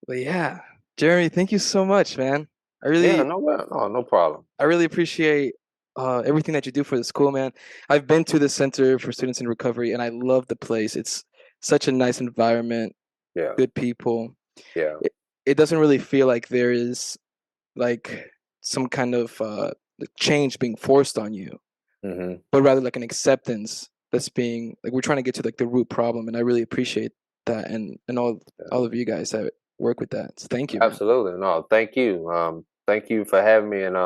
But yeah, Jeremy, thank you so much, man. I Yeah, really no problem. I really appreciate everything that you do for the school, man. I've been to the Center for Students in Recovery, and I love the place. It's such a nice environment, Yeah, good people. yeah. It, it doesn't really feel like there is like some kind of change being forced on you, Hmm. but rather like an acceptance that's being like, we're trying to get to like the root problem, and I really appreciate that, and all of you guys that work with that. So thank you, man. Absolutely. No, thank you. Thank you for having me. And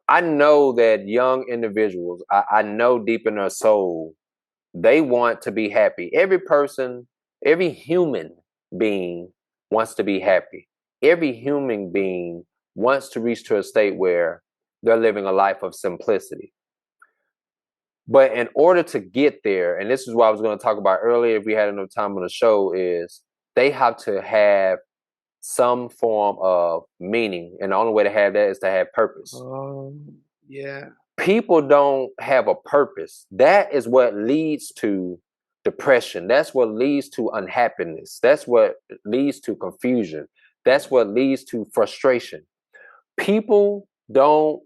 I know that young individuals, I know deep in their soul, they want to be happy. Every person, every human being wants to be happy. Every human being wants to reach to a state where they're living a life of simplicity. But in order to get there, and this is what I was going to talk about earlier, if we had enough time on the show, is they have to have some form of meaning. And the only way to have that is to have purpose. Yeah. People don't have a purpose. That is what leads to depression. That's what leads to unhappiness. That's what leads to confusion. That's what leads to frustration. People don't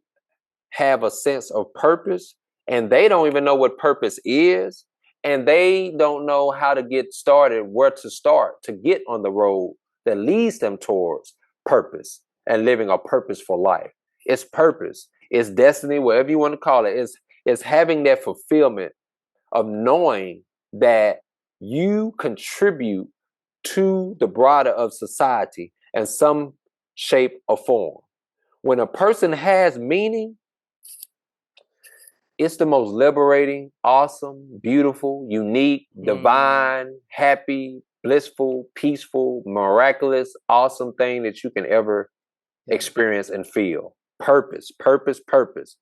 have a sense of purpose, and they don't even know what purpose is, and they don't know how to get started, where to start to get on the road that leads them towards purpose and living a purposeful life. It's purpose, it's destiny, whatever you want to call it. It's having that fulfillment of knowing that you contribute to the broader of society in some shape or form. When a person has meaning, it's the most liberating, awesome, beautiful, unique, Mm, divine, happy, blissful, peaceful, miraculous, awesome thing that you can ever yeah. experience and feel. Purpose, purpose, purpose.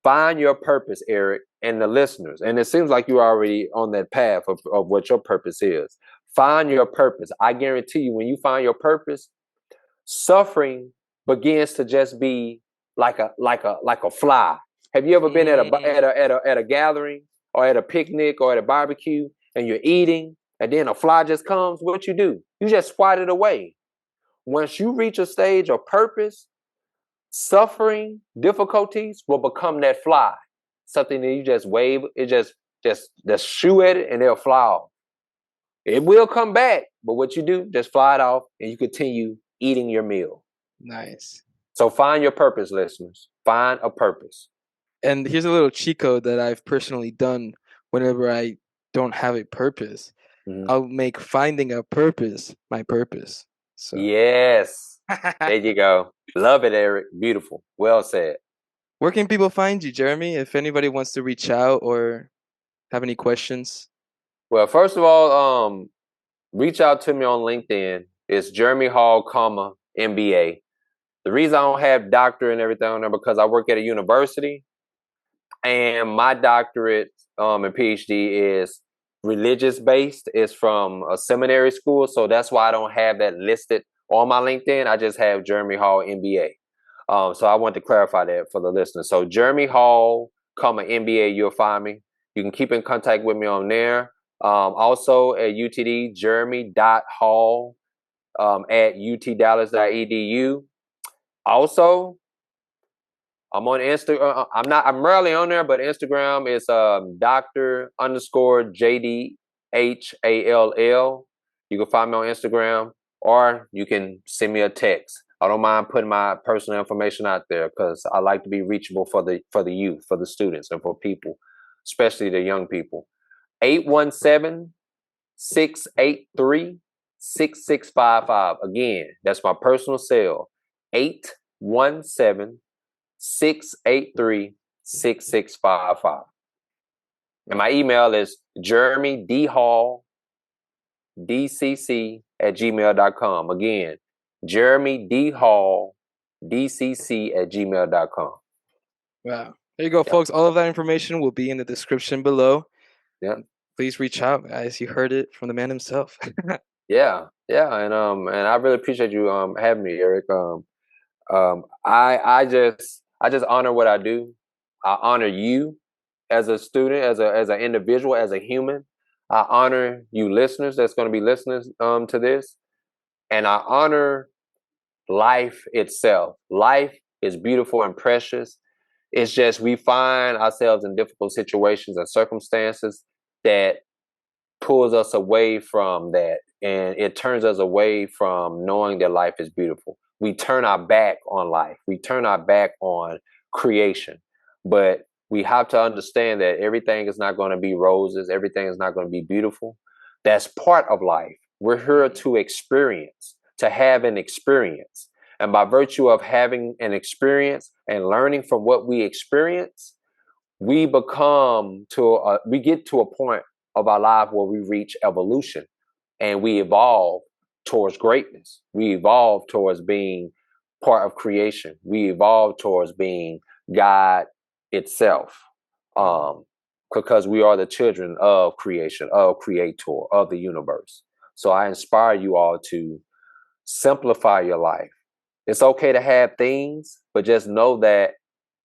Find your purpose, Eric, and the listeners. And it seems like you're already on that path of what your purpose is. Find your purpose. I guarantee you, when you find your purpose, suffering begins to just be like a fly. Have you ever been Mm, at a gathering or at a picnic or at a barbecue and you're eating and then a fly just comes, what you do? You just swat it away. Once you reach a stage of purpose, suffering, difficulties will become that fly. Something that you just wave, it just shoo at it and they'll fly off. It will come back, but what you do, just fly it off and you continue eating your meal. Nice. So find your purpose, listeners. Find a purpose. And here's a little cheat code that I've personally done whenever I don't have a purpose. Mm-hmm. I'll make finding a purpose my purpose. So Yes. There you go. Love it, Eric. Beautiful. Well said. where can people find you, Jeremy? If anybody wants to reach out or have any questions. Well, first of all, reach out to me on LinkedIn. It's Jeremy Hall, MBA. The reason I don't have doctor and everything on there because I work at a university, and my doctorate and PhD is religious based. It's from a seminary school, so that's why I don't have that listed on my LinkedIn. I just have Jeremy Hall, MBA. So I want to clarify that for the listeners. So Jeremy Hall, MBA, you'll find me. You can keep in contact with me on there. Also at UTD, jeremy.hall at utdallas.edu. Also, I'm on Instagram. I'm rarely on there, but Instagram is Dr. underscore JDHALL. You can find me on Instagram, or you can send me a text. I don't mind putting my personal information out there because I like to be reachable for the youth, for the students, and for people, especially the young people. 817-683-6655. Again, that's my personal cell. 817-683-6655. And my email is jeremydhalldcc@gmail.com. Again, jeremydhalldcc@gmail.com. Wow. There you go, Yep. folks. All of that information will be in the description below. Yeah. Please reach out, guys. You heard it from the man himself. Yeah. And I really appreciate you having me, Eric. I just honor what I do. I honor you as a student, as an individual, as a human. I honor you listeners that's going to be listeners to this. And I honor life itself. Life is beautiful and precious. It's just we find ourselves in difficult situations and circumstances that pulls us away from that, and it turns us away from knowing that life is beautiful. We turn our back on life. We turn our back on creation. But we have to understand that everything is not going to be roses. Everything is not going to be beautiful. That's part of life. We're here to experience, to have an experience. And by virtue of having an experience and learning from what we experience, we get to a point of our life where we reach evolution and we evolve towards greatness. We evolve towards being part of creation. We evolve towards being God itself. Because we are the children of creation, of creator, of the universe. So I inspire you all to simplify your life. It's okay to have things, but just know that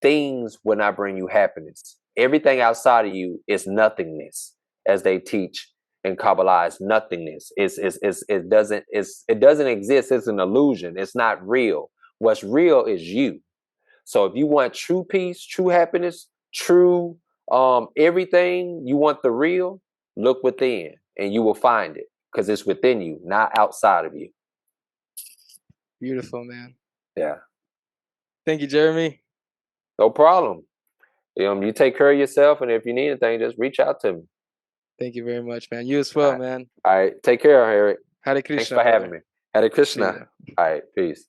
things will not bring you happiness. Everything outside of you is nothingness, as they teach in Kabbalah. Is nothingness. It doesn't exist. It's an illusion. It's not real. What's real is you. So if you want true peace, true happiness, true everything, you want the real, look within and you will find it because it's within you, not outside of you. Beautiful, man. Yeah. Thank you, Jeremy. No problem. You take care of yourself, and if you need anything, just reach out to me. Thank you very much, man. You as well, man. All right. Take care, Eric. Hare Thanks Krishna, for brother. having me. Hare Krishna. All right. Peace.